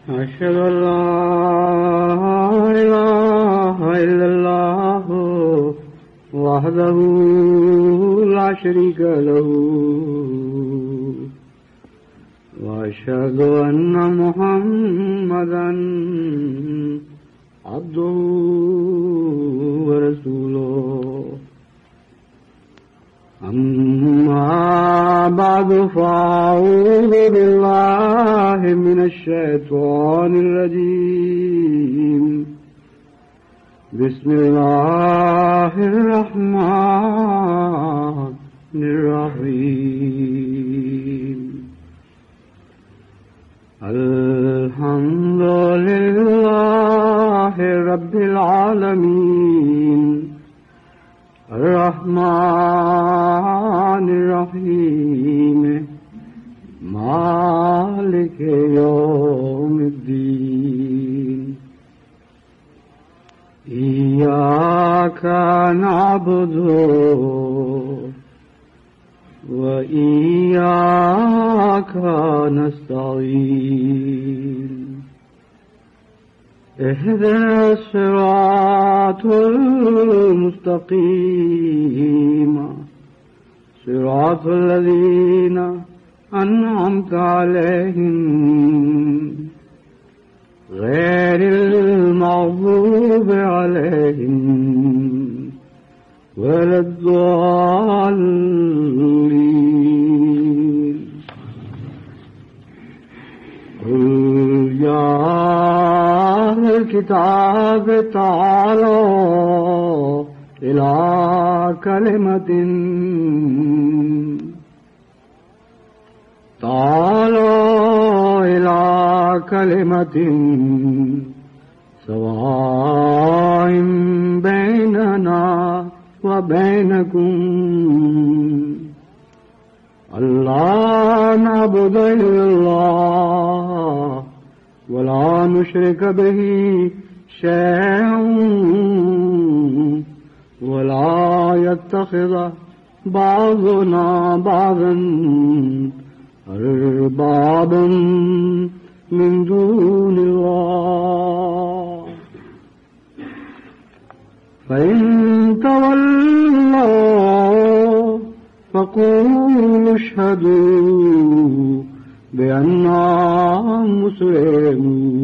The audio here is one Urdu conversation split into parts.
أشهد أن لا إله إلا الله وحده لا شريك له وأشهد أن محمدا عبده ورسوله أما بعد فأعوذ بالله من الشيطان الرجيم بسم الله الرحمن الرحيم الحمد لله رب العالمين الرحمن الرحيم مالك يوم الدين إياك نعبد وإياك نستعين اهدنا الصراط المستقيم صراط الذين أنعمت عليهم غير المغضوب عليهم ولا الضالين قل يا أهل الكتاب تعالوا إلى كلمة سواء بيننا وبينكم ألا نعبد إلا الله ولا نشرك به شيئا ولا يتخذ بعضنا بعضا أربابا من دون الله فإن تولوا فقولوا اشهدوا بأننا مسلمون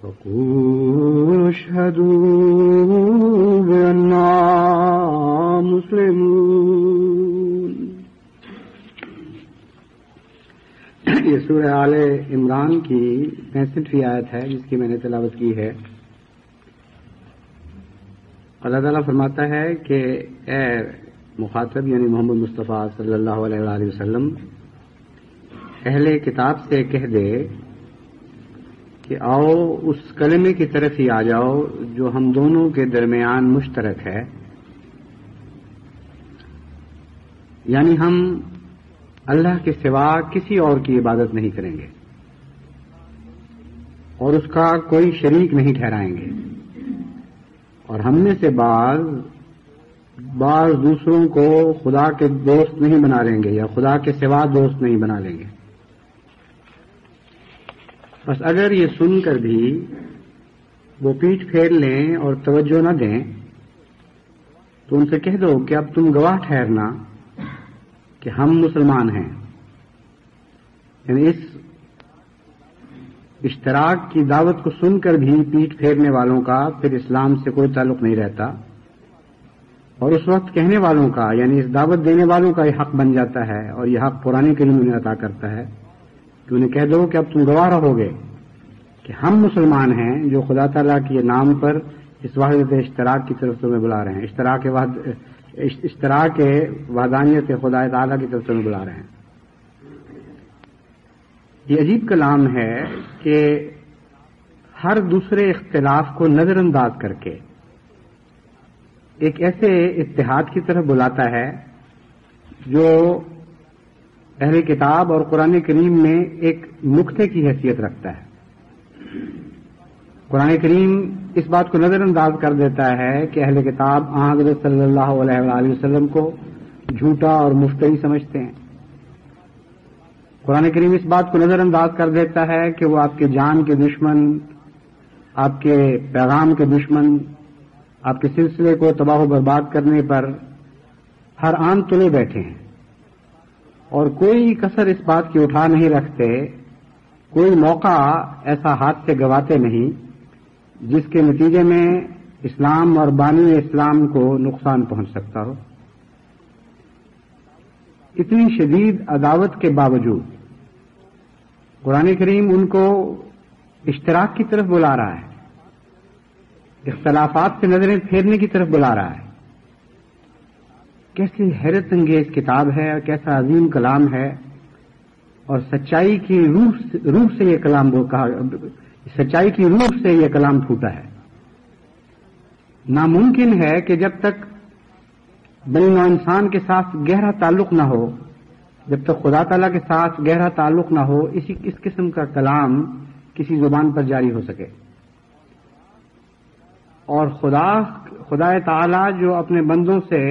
فقولوا اشهدوا بأننا مسلمون. یہ سورہ آل عمران کی 65ویں آیت ہے جس کی میں نے تلاوت کی ہے. اللہ تعالیٰ فرماتا ہے کہ اے مخاطب یعنی محمد مصطفیٰ صلی اللہ علیہ وآلہ وسلم اہل کتاب سے کہہ دے کہ آؤ اس کلمے کی طرف ہی آ جاؤ جو ہم دونوں کے درمیان مشترک ہے، یعنی ہم اللہ کے سوا کسی اور کی عبادت نہیں کریں گے اور اس کا کوئی شریک نہیں ٹھہرائیں گے، اور ہم میں سے بعض دوسروں کو خدا کے دوست نہیں بنا لیں گے یا خدا کے سوا دوست نہیں بنا لیں گے. بس اگر یہ سن کر بھی وہ پیٹھ پھیر لیں اور توجہ نہ دیں تو ان سے کہہ دو کہ اب تم گواہ ٹھہرنا کہ ہم مسلمان ہیں. یعنی اس اشتراک کی دعوت کو سن کر بھی پیٹھ پھیرنے والوں کا پھر اسلام سے کوئی تعلق نہیں رہتا، اور اس وقت کہنے والوں کا یعنی اس دعوت دینے والوں کا یہ حق بن جاتا ہے، اور یہ حق قرآن کریم انہیں عطا کرتا ہے کہ انہیں کہہ دو کہ اب تم گواہ رہو گے کہ ہم مسلمان ہیں جو خدا تعالیٰ کے نام پر اس وحدت اشتراک کی طرف تمہیں بلا رہے ہیں، اشتراک وحدانیت خدا تعالیٰ کی طرف تمہیں بلا رہے ہیں. یہ عجیب کلام ہے کہ ہر دوسرے اختلاف کو نظر انداز کر کے ایک ایسے اتحاد کی طرف بلاتا ہے جو اہل کتاب اور قرآن کریم میں ایک نقطے کی حیثیت رکھتا ہے. قرآن کریم اس بات کو نظر انداز کر دیتا ہے کہ اہل کتاب حضرت صلی اللہ علیہ وآلہ وسلم کو جھوٹا اور مفتری سمجھتے ہیں، قرآن کریم اس بات کو نظر انداز کر دیتا ہے کہ وہ آپ کے جان کے دشمن، آپ کے پیغام کے دشمن، آپ کے سلسلے کو تباہ و برباد کرنے پر ہر آن تلے بیٹھے ہیں، اور کوئی کسر اس بات کی اٹھا نہیں رکھتے، کوئی موقع ایسا ہاتھ سے گواتے نہیں جس کے نتیجے میں اسلام اور بانی اسلام کو نقصان پہنچ سکتا ہو۔ اتنی شدید عداوت کے باوجود قرآن کریم ان کو اشتراک کی طرف بلا رہا ہے، اختلافات سے نظریں پھیرنے کی طرف بلا رہا ہے۔ کیسی حیرت انگیز کتاب ہے اور کیسا عظیم کلام ہے، اور سچائی کی روح سے یہ کلام سچائی کی روح سے یہ کلام پھوٹا ہے۔ ناممکن ہے کہ جب تک بنی نوع انسان کے ساتھ گہرا تعلق نہ ہو، جب تک خدا تعالیٰ کے ساتھ گہرا تعلق نہ ہو، اس قسم کا کلام کسی زبان پر جاری ہو سکے۔ اور خدا تعالیٰ جو اپنے بندوں سے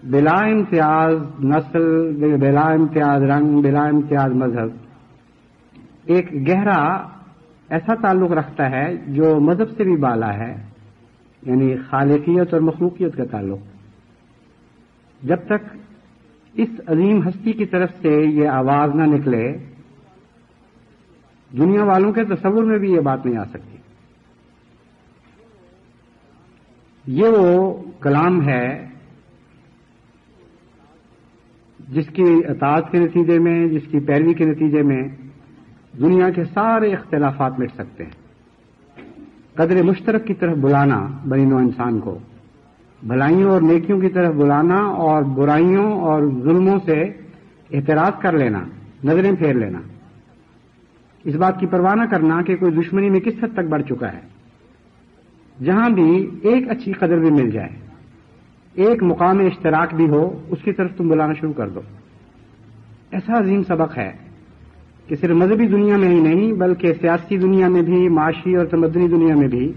بلا امتیاز نسل، بلا امتیاز رنگ، بلا امتیاز مذہب ایک گہرا ایسا تعلق رکھتا ہے جو مذہب سے بھی بالا ہے، یعنی خالقیت اور مخلوقیت کا تعلق۔ جب تک اس عظیم ہستی کی طرف سے یہ آواز نہ نکلے، دنیا والوں کے تصور میں بھی یہ بات نہیں آ سکتی۔ یہ وہ کلام ہے جس کی اطاعت کے نتیجے میں، جس کی پیروی کے نتیجے میں دنیا کے سارے اختلافات مٹ سکتے ہیں۔ قدر مشترک کی طرف بلانا بنی نوع انسان کو، بھلائیوں اور نیکیوں کی طرف بلانا، اور برائیوں اور ظلموں سے اعتراض کر لینا، نظریں پھیر لینا، اس بات کی پرواہ نہ کرنا کہ کوئی دشمنی میں کس حد تک بڑھ چکا ہے۔ جہاں بھی ایک اچھی قدر بھی مل جائے، ایک مقام اشتراک بھی ہو، اس کی طرف تم بلانا شروع کر دو۔ ایسا عظیم سبق ہے کہ صرف مذہبی دنیا میں ہی نہیں بلکہ سیاسی دنیا میں بھی، معاشی اور تمدنی دنیا میں بھی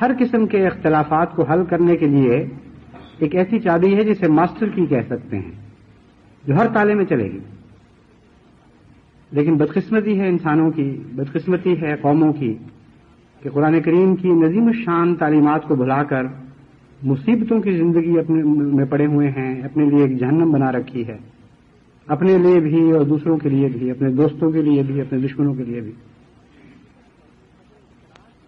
ہر قسم کے اختلافات کو حل کرنے کے لیے ایک ایسی چابی ہے جسے ماسٹر کی کہہ سکتے ہیں، جو ہر تالے میں چلے گی۔ لیکن بدقسمتی ہے انسانوں کی، بدقسمتی ہے قوموں کی کہ قرآن کریم کی نظیم الشان تعلیمات کو بھلا کر مصیبتوں کی زندگی اپنے میں پڑے ہوئے ہیں، اپنے لیے ایک جہنم بنا رکھی ہے، اپنے لیے بھی اور دوسروں کے لیے بھی، اپنے دوستوں کے لیے بھی، اپنے دشمنوں کے لیے بھی۔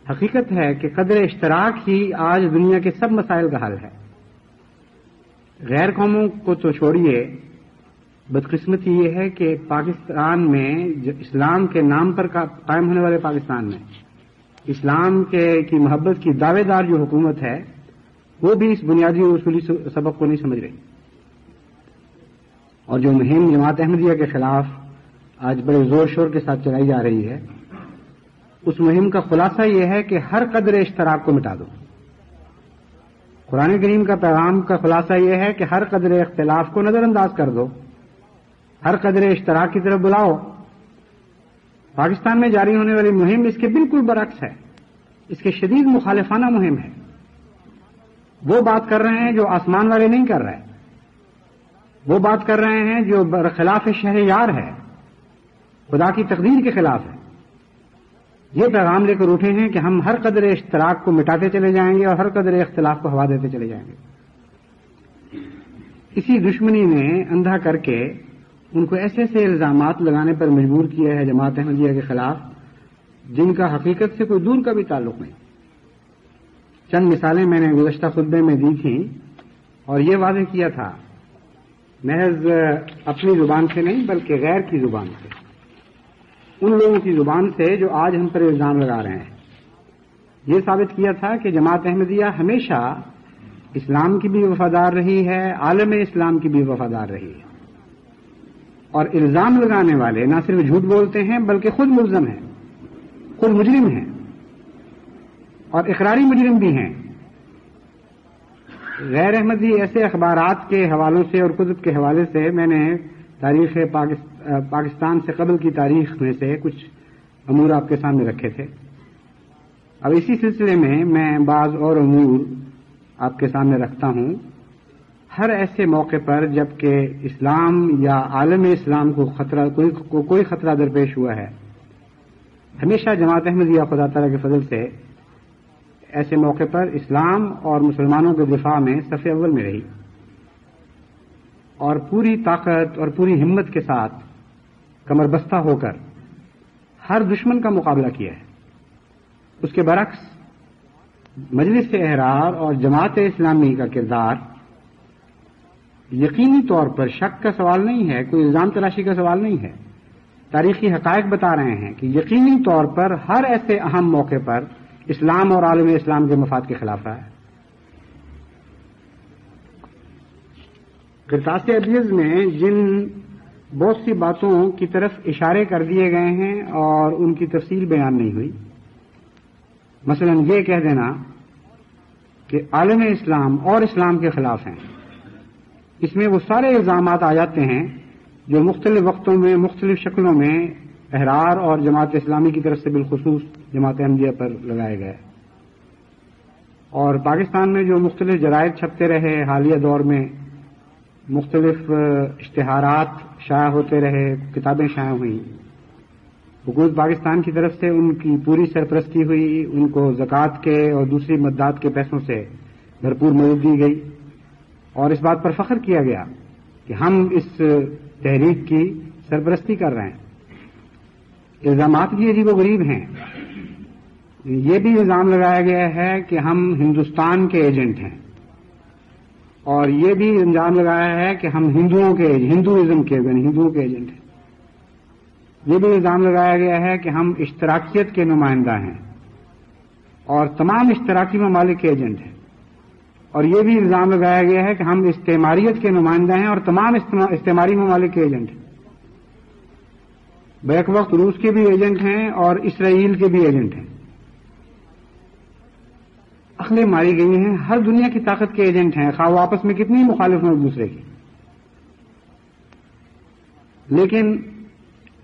حقیقت ہے کہ قدر اشتراک ہی آج دنیا کے سب مسائل کا حل ہے۔ غیر قوموں کو تو چھوڑیے، بدقسمتی یہ ہے کہ پاکستان میں اسلام کے نام پر قائم ہونے والے پاکستان میں اسلام کی محبت کی دعوے دار جو حکومت ہے، وہ بھی اس بنیادی اور اصولی سبق کو نہیں سمجھ رہی۔ اور جو مہم جماعت احمدیہ کے خلاف آج بڑے زور شور کے ساتھ چلائی جا رہی ہے، اس مہم کا خلاصہ یہ ہے کہ ہر قدر اشتراک کو مٹا دو۔ قرآن کریم کا پیغام کا خلاصہ یہ ہے کہ ہر قدر اختلاف کو نظر انداز کر دو، ہر قدر اشتراک کی طرف بلاؤ۔ پاکستان میں جاری ہونے والی مہم اس کے بالکل برعکس ہے، اس کے شدید مخالفانہ مہم ہے۔ وہ بات کر رہے ہیں جو آسمان والے نہیں کر رہے، وہ بات کر رہے ہیں جو برخلاف شہریار ہے، خدا کی تقدیر کے خلاف ہے۔ یہ پیغام لے کر اٹھے ہیں کہ ہم ہر قدر اشتراک کو مٹاتے چلے جائیں گے اور ہر قدر اختلاف کو ہوا دیتے چلے جائیں گے۔ اسی دشمنی نے اندھا کر کے ان کو ایسے ایسے الزامات لگانے پر مجبور کیا ہے جماعت احمدیہ کے خلاف جن کا حقیقت سے کوئی دور کا بھی تعلق نہیں۔ چند مثالیں میں نے گزشتہ خطبے میں دی تھیں اور یہ واضح کیا تھا، محض اپنی زبان سے نہیں بلکہ غیر کی زبان سے، ان لوگوں کی زبان سے جو آج ہم پر الزام لگا رہے ہیں۔ یہ ثابت کیا تھا کہ جماعت احمدیہ ہمیشہ اسلام کی بھی وفادار رہی ہے، عالم اسلام کی بھی وفادار رہی ہے، اور الزام لگانے والے نہ صرف جھوٹ بولتے ہیں بلکہ خود ملزم ہیں، خود مجرم ہیں اور اقراری مجرم بھی ہیں۔ غیر احمدی ایسے اخبارات کے حوالوں سے اور کتب کے حوالے سے میں نے تاریخ پاکستان سے قبل کی تاریخ میں سے کچھ امور آپ کے سامنے رکھے تھے۔ اب اسی سلسلے میں بعض اور امور آپ کے سامنے رکھتا ہوں ہر ایسے موقع پر جبکہ اسلام یا عالم اسلام کو کوئی خطرہ درپیش ہوا ہے، ہمیشہ جماعت احمدیہ خدا تعالیٰ کے فضل سے ایسے موقع پر اسلام اور مسلمانوں کے دفاع میں صف اول میں رہی اور پوری طاقت اور پوری ہمت کے ساتھ کمر بستہ ہو کر ہر دشمن کا مقابلہ کیا ہے۔ اس کے برعکس مجلس احرار اور جماعت اسلامی کا کردار یقینی طور پر شک کا سوال نہیں ہے، کوئی الزام تراشی کا سوال نہیں ہے۔ تاریخی حقائق بتا رہے ہیں کہ یقینی طور پر ہر ایسے اہم موقع پر اسلام اور عالم اسلام کے مفاد کے خلاف رہا ہے۔ قرطاس ابیض میں جن بہت سی باتوں کی طرف اشارے کر دیے گئے ہیں اور ان کی تفصیل بیان نہیں ہوئی، مثلا یہ کہہ دینا کہ عالم اسلام اور اسلام کے خلاف ہیں، اس میں وہ سارے الزامات آ جاتے ہیں جو مختلف وقتوں میں مختلف شکلوں میں احرار اور جماعت اسلامی کی طرف سے بالخصوص جماعت احمدیہ پر لگائے گئے، اور پاکستان میں جو مختلف جرائد چھپتے رہے حالیہ دور میں، مختلف اشتہارات شائع ہوتے رہے، کتابیں شائع ہوئیں، حکومت پاکستان کی طرف سے ان کی پوری سرپرستی ہوئی، ان کو زکوٰۃ کے اور دوسری مددات کے پیسوں سے بھرپور مدد دی گئی، اور اس بات پر فخر کیا گیا کہ ہم اس تحریک کی سرپرستی کر رہے ہیں۔ الزامات بھی عجیب و غریب ہیں۔ یہ بھی الزام لگایا گیا ہے کہ ہم ہندوستان کے ایجنٹ ہیں، اور یہ بھی الزام لگایا ہے کہ ہم ہندوازم کے ایجنٹ ہیں۔ یہ بھی الزام لگایا گیا ہے کہ ہم اشتراکیت کے نمائندہ ہیں اور تمام اشتراکی ممالک کے ایجنٹ ہیں، اور یہ بھی الزام لگایا گیا ہے کہ ہم استعماریت کے نمائندہ ہیں اور تمام استعماری ممالک کے ایجنٹ ہیں۔ بیک وقت روس کے بھی ایجنٹ ہیں اور اسرائیل کے بھی ایجنٹ ہیں۔ عقلیں ماری گئی ہیں، ہر دنیا کی طاقت کے ایجنٹ ہیں، خواہ وہ آپس میں کتنی مخالف ہیں ایک دوسرے کی۔ لیکن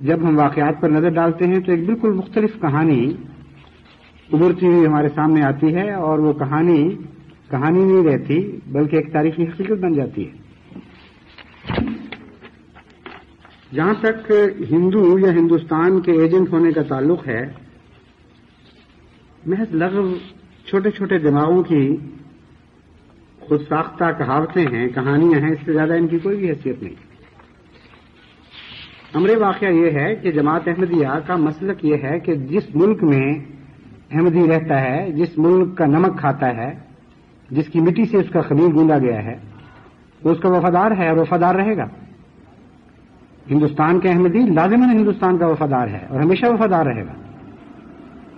جب ہم واقعات پر نظر ڈالتے ہیں تو ایک بالکل مختلف کہانی ابھرتی ہوئی ہمارے سامنے آتی ہے، اور وہ کہانی نہیں رہتی بلکہ ایک تاریخی حقیقت بن جاتی ہے۔ جہاں تک ہندو یا ہندوستان کے ایجنٹ ہونے کا تعلق ہے، محض لغو چھوٹے چھوٹے دماغوں کی خود ساختہ کہاوتیں ہیں، کہانیاں ہیں، اس سے زیادہ ان کی کوئی بھی حیثیت نہیں۔ امر واقعہ یہ ہے کہ جماعت احمدیہ کا مسلک یہ ہے کہ جس ملک میں احمدی رہتا ہے، جس ملک کا نمک کھاتا ہے، جس کی مٹی سے اس کا خمیر گوندا گیا ہے، وہ اس کا وفادار ہے اور وفادار رہے گا۔ ہندوستان کے احمدی لازماً ہندوستان کا وفادار ہے اور ہمیشہ وفادار رہے گا۔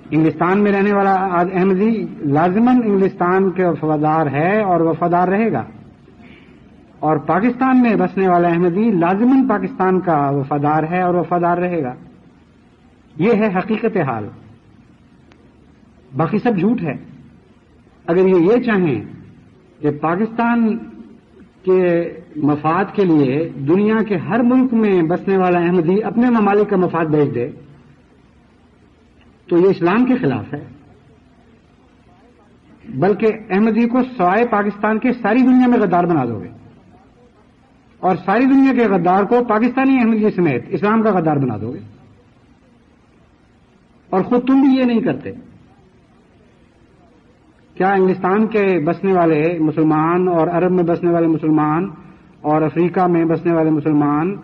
انگلستان میں رہنے والا احمدی لازماً انگلستان کے وفادار ہے اور وفادار رہے گا، اور پاکستان میں بسنے والا احمدی لازماً پاکستان کا وفادار ہے اور وفادار رہے گا۔ یہ ہے حقیقت حال، باقی سب جھوٹ ہے۔ اگر یہ چاہیں کہ پاکستان کے مفاد کے لیے دنیا کے ہر ملک میں بسنے والا احمدی اپنے ممالک کا مفاد بیچ دے تو یہ اسلام کے خلاف ہے، بلکہ احمدی کو سوائے پاکستان کے ساری دنیا میں غدار بنا دو گے، اور ساری دنیا کے غدار کو پاکستانی احمدی سمیت اسلام کا غدار بنا دو گے، اور خود تم بھی یہ نہیں کرتے۔ کیا انگلستان کے بسنے والے مسلمان اور عرب میں بسنے والے مسلمان اور افریقہ میں بسنے والے مسلمان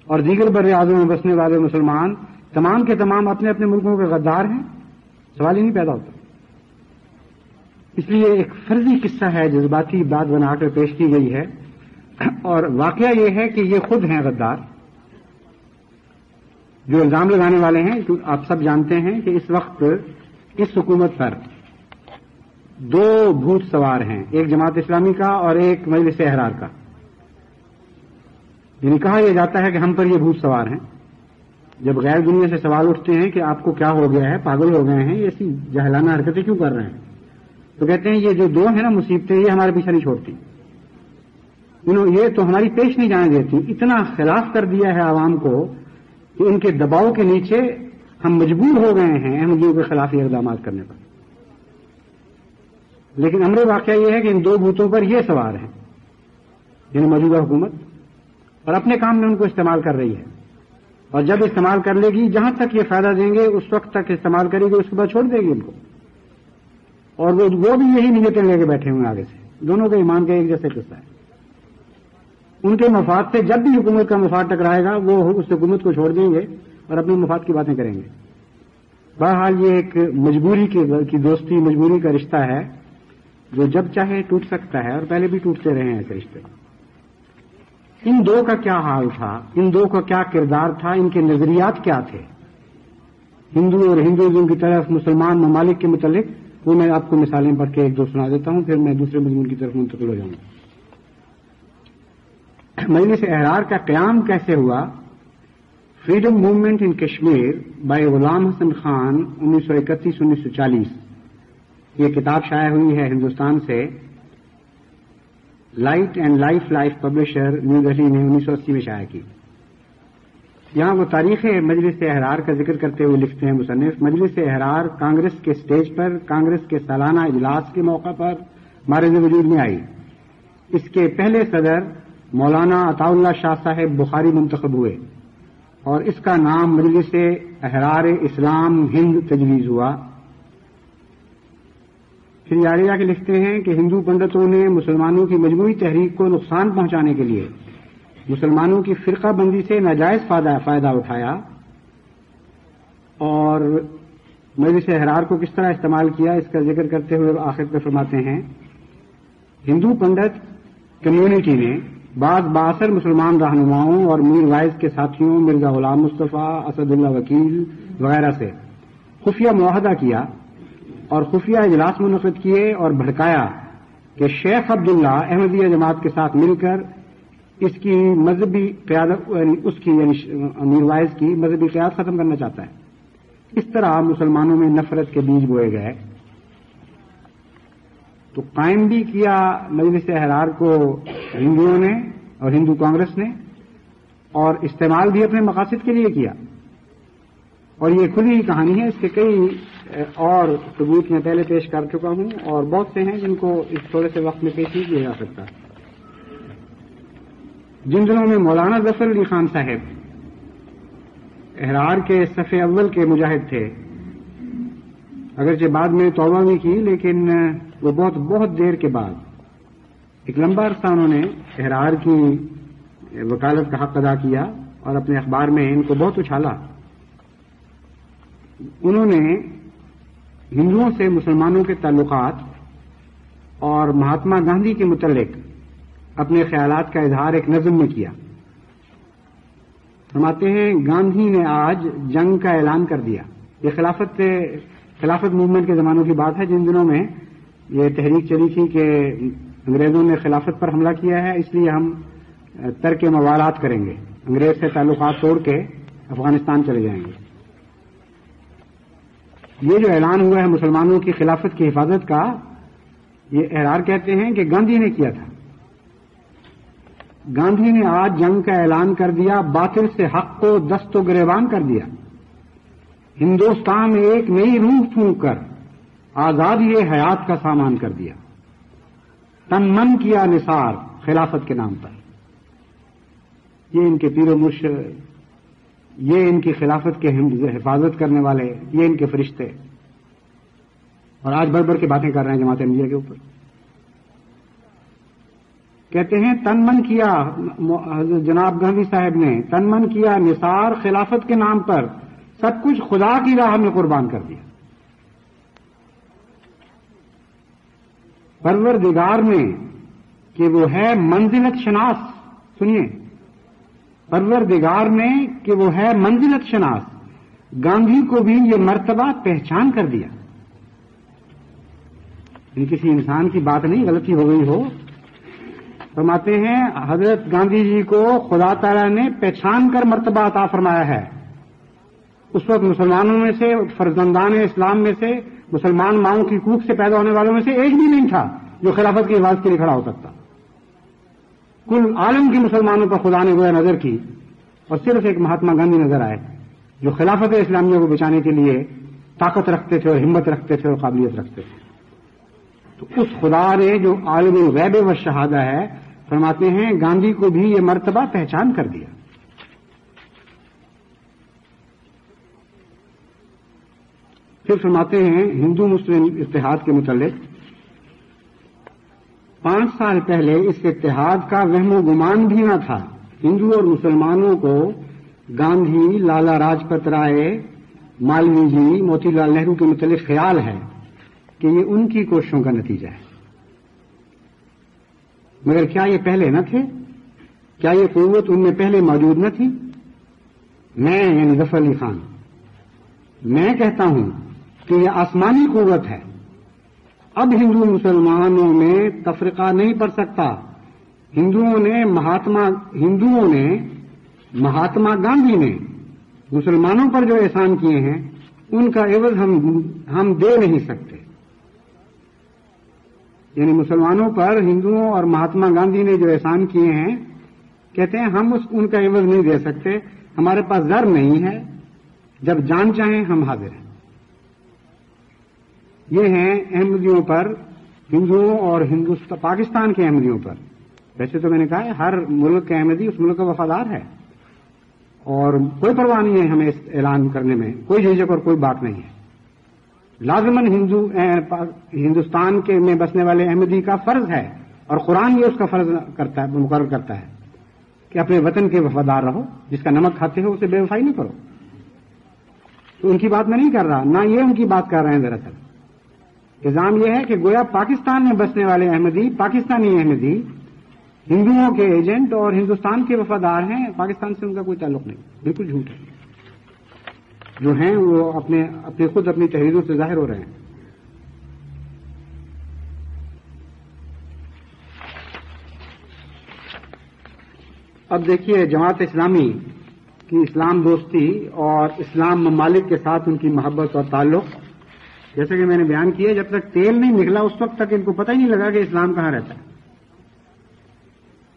اور دیگر بر اعظم میں بسنے والے مسلمان تمام کے تمام اپنے اپنے ملکوں کے غدار ہیں؟ سوال ہی نہیں پیدا ہوتا۔ اس لیے ایک فرضی قصہ ہے، جذباتی بات بنا کر پیش کی گئی ہے، اور واقعہ یہ ہے کہ یہ خود ہیں غدار جو الزام لگانے والے ہیں۔ آپ سب جانتے ہیں کہ اس وقت اس حکومت پر دو بھوت سوار ہیں، ایک جماعت اسلامی کا اور ایک مجلس احرار کا۔ یعنی کہا یہ جاتا ہے کہ ہم پر یہ بھوت سوار ہیں۔ جب غیر دنیا سے سوال اٹھتے ہیں کہ آپ کو کیا ہو گیا ہے، پاگل ہو گئے ہیں، ایسی جاہلانہ حرکتیں کیوں کر رہے ہیں، تو کہتے ہیں یہ جو دو ہیں نا مصیبتیں، یہ ہمارے پیچھے نہیں چھوڑتی، یہ تو ہماری پیش نہیں جانے دیتی۔ اتنا خلاف کر دیا ہے عوام کو کہ ان کے دباؤ کے نیچے ہم مجبور ہو گئے ہیں احمدیوں کے خلاف یہ اقدامات کرنے پر۔ لیکن امر واقعہ یہ ہے کہ ان دو بھوتوں پر یہ سوار ہیں، یعنی موجودہ حکومت، اور اپنے کام میں ان کو استعمال کر رہی ہے، اور جب استعمال کر لے گی جہاں تک یہ فائدہ دیں گے اس وقت تک استعمال کرے گی، اس کے بعد چھوڑ دے گی ان کو، اور وہ بھی یہی نیتیں لے کے بیٹھے ہوئے آگے سے۔ دونوں کے ایمان کا ایک جیسے قصہ ہے۔ ان کے مفاد سے جب بھی حکومت کا مفاد ٹکرائے گا وہ اس حکومت کو چھوڑ دیں گے اور اپنے مفاد کی باتیں کریں گے۔ بہرحال یہ ایک مجبوری کی دوستی، مجبوری کا رشتہ ہے جو جب چاہے ٹوٹ سکتا ہے، اور پہلے بھی ٹوٹتے رہے ہیں ایسے رشتے۔ ان دو کا کیا حال تھا، ان دو کا کیا کردار تھا، ان کے نظریات کیا تھے ہندو اور ہندوازم کی طرف مسلمان ممالک کے متعلق، وہ میں آپ کو مثالیں پڑھ کے ایک دو سنا دیتا ہوں، پھر میں دوسرے مضمون کی طرف منتقل ہو جاؤں گا۔ مجلس احرار کا قیام کیسے ہوا؟ Freedom movement in Kashmir by Ghulam Hassan Khan 1931-1940، یہ کتاب شائع ہوئی ہے ہندوستان سے، light and life publisher new Delhi نے 1980 میں شائع کی۔ یہاں وہ تاریخ مجلس احرار کا ذکر کرتے ہوئے لکھتے ہیں مصنف، مجلس احرار کانگریس کے سٹیج پر کانگریس کے سالانہ اجلاس کے موقع پر مارز وجود میں آئی۔ اس کے پہلے صدر مولانا عطا اللہ شاہ صاحب بخاری منتخب ہوئے اور اس کا نام مجلس احرار اسلام ہند تجویز ہوا۔ پھر آگے جا کے لکھتے ہیں کہ ہندو پنڈتوں نے مسلمانوں کی مجموعی تحریک کو نقصان پہنچانے کے لیے مسلمانوں کی فرقہ بندی سے ناجائز فائدہ اٹھایا، اور مجلس احرار کو کس طرح استعمال کیا اس کا ذکر کرتے ہوئے آخر پہ فرماتے ہیں، ہندو پنڈت کمیونٹی نے بعض بااثر مسلمان رہنماؤں اور میر وائز کے ساتھیوں مرزا غلام مصطفیٰ، اسد اللہ وکیل وغیرہ سے خفیہ معاہدہ کیا اور خفیہ اجلاس منعقد کیے اور بھڑکایا کہ شیخ عبداللہ احمدیہ جماعت کے ساتھ مل کر اس کی مذہبی قیادت، اس کی یعنی میر وائز کی مذہبی قیادت ختم کرنا چاہتا ہے۔ اس طرح مسلمانوں میں نفرت کے بیج بوئے گئے۔ تو قائم بھی کیا مجلس احرار کو ہندوؤں نے اور ہندو کانگریس نے، اور استعمال بھی اپنے مقاصد کے لیے کیا، اور یہ کھلی کہانی ہے، اس کے کئی اور ثبوت میں پہلے پیش کر چکا ہوں، اور بہت سے ہیں جن کو اس تھوڑے سے وقت میں پیش نہیں کیا جا سکتا۔ جن دنوں میں مولانا ظفر علی خان صاحب احرار کے صف اول کے مجاہد تھے، اگرچہ بعد میں توبہ بھی کی، لیکن وہ بہت دیر کے بعد ایک لمبا عرصہ انہوں نے احرار کی وکالت کا حق ادا کیا اور اپنے اخبار میں ان کو بہت اچھالا۔ انہوں نے ہندوؤں سے مسلمانوں کے تعلقات اور مہاتما گاندھی کے متعلق اپنے خیالات کا اظہار ایک نظم میں کیا۔ فرماتے ہیں، گاندھی نے آج جنگ کا اعلان کر دیا۔ یہ خلافت موومنٹ کے زمانوں کی بات ہے، جن دنوں میں یہ تحریک چلی تھی کہ انگریزوں نے خلافت پر حملہ کیا ہے، اس لیے ہم ترک موالات کریں گے، انگریز سے تعلقات توڑ کے افغانستان چلے جائیں گے۔ یہ جو اعلان ہوا ہے مسلمانوں کی خلافت کی حفاظت کا، یہ احرار کہتے ہیں کہ گاندھی نے کیا تھا۔ گاندھی نے آج جنگ کا اعلان کر دیا، باطل سے حق کو دست و گریبان کر دیا، ہندوستان میں ایک نئی روح پھونک کر آزادی حیات کا سامان کر دیا، تن من کیا نثار خلافت کے نام پر۔ یہ ان کے پیر و مرشد، یہ ان کی خلافت کے حفاظت کرنے والے، یہ ان کے فرشتے، اور آج بڑھ بڑھ کے باتیں کر رہے ہیں جماعت احمدیہ کے اوپر۔ کہتے ہیں تن من کیا، جناب گاندھی صاحب نے تن من کیا نثار خلافت کے نام پر، سب کچھ خدا کی راہ میں قربان کر دیا۔ پروردگار میں کہ وہ ہے منزلت شناس، سنیے، پروردگار میں کہ وہ ہے منزلت شناس، گاندھی کو بھی یہ مرتبہ پہچان کر دیا۔ کسی انسان کی بات نہیں، غلطی ہو گئی ہو، فرماتے ہیں حضرت گاندھی جی کو خدا تعالی نے پہچان کر مرتبہ عطا فرمایا ہے۔ اس وقت مسلمانوں میں سے، فرزندان اسلام میں سے، مسلمان ماؤں کی کوکھ سے پیدا ہونے والوں میں سے ایک بھی نہیں تھا جو خلافت کی حفاظت کے لیے کھڑا ہو سکتا۔ کل عالم کی مسلمانوں پر خدا نے گویا نظر کی، اور صرف ایک مہاتما گاندھی نظر آئے جو خلافت اسلامیہ کو بچانے کے لیے طاقت رکھتے تھے اور ہمت رکھتے تھے اور قابلیت رکھتے تھے۔ تو اس خدا نے جو عالم الغیب و شہادہ ہے، فرماتے ہیں گاندھی کو بھی یہ مرتبہ پہچان کر دیا. پھر فرماتے ہیں ہندو مسلم اتحاد کے متعلق 5 سال پہلے اس اتحاد کا وہم و گمان بھی نہ تھا. ہندو اور مسلمانوں کو گاندھی، لالا راجپت رائے، مالوی جی، موتی لال نہرو کے متعلق خیال ہے کہ یہ ان کی کوششوں کا نتیجہ ہے. مگر کیا یہ پہلے نہ تھے؟ کیا یہ قوت ان میں پہلے موجود نہ تھی؟ میں یعنی ظفر علی خان میں کہتا ہوں کہ یہ آسمانی قوت ہے. اب ہندو مسلمانوں میں تفرقہ نہیں پڑ سکتا. ہندوؤں نے مہاتما گاندھی نے مسلمانوں پر جو احسان کیے ہیں ان کا عوض ہم دے نہیں سکتے. یعنی مسلمانوں پر ہندوؤں اور مہاتما گاندھی نے جو احسان کیے ہیں کہتے ہیں ہم ان کا عوض نہیں دے سکتے. ہمارے پاس زر نہیں ہے، جب جان چاہیں ہم حاضر ہیں. یہ ہیں احمدیوں پر، ہندوؤں اور پاکستان کے احمدیوں پر. ویسے تو میں نے کہا ہے ہر ملک کے احمدی اس ملک کا وفادار ہے اور کوئی پرواہ نہیں ہے ہمیں اس اعلان کرنے میں، کوئی جھجک اور کوئی بات نہیں ہے. لازماً ہندوستان کے میں بسنے والے احمدی کا فرض ہے اور قرآن یہ اس کا فرض مقرر کرتا ہے کہ اپنے وطن کے وفادار رہو. جس کا نمک کھاتے ہو اسے بے وفائی نہ کرو. تو ان کی بات میں نہیں کر رہا، نہ یہ ان کی بات کر رہے ہیں. دراصل الزام یہ ہے کہ گویا پاکستان میں بسنے والے احمدی، پاکستانی احمدی ہندوؤں کے ایجنٹ اور ہندوستان کے وفادار ہیں، پاکستان سے ان کا کوئی تعلق نہیں. بالکل جھوٹ ہے. جو ہیں وہ اپنی تحریروں سے ظاہر ہو رہے ہیں. اب دیکھیے جماعت اسلامی کی اسلام دوستی اور اسلام ممالک کے ساتھ ان کی محبت اور تعلق، جیسے کہ میں نے بیان کیا، جب تک تیل نہیں نکلا اس وقت تک ان کو پتہ ہی نہیں لگا کہ اسلام کہاں رہتا ہے.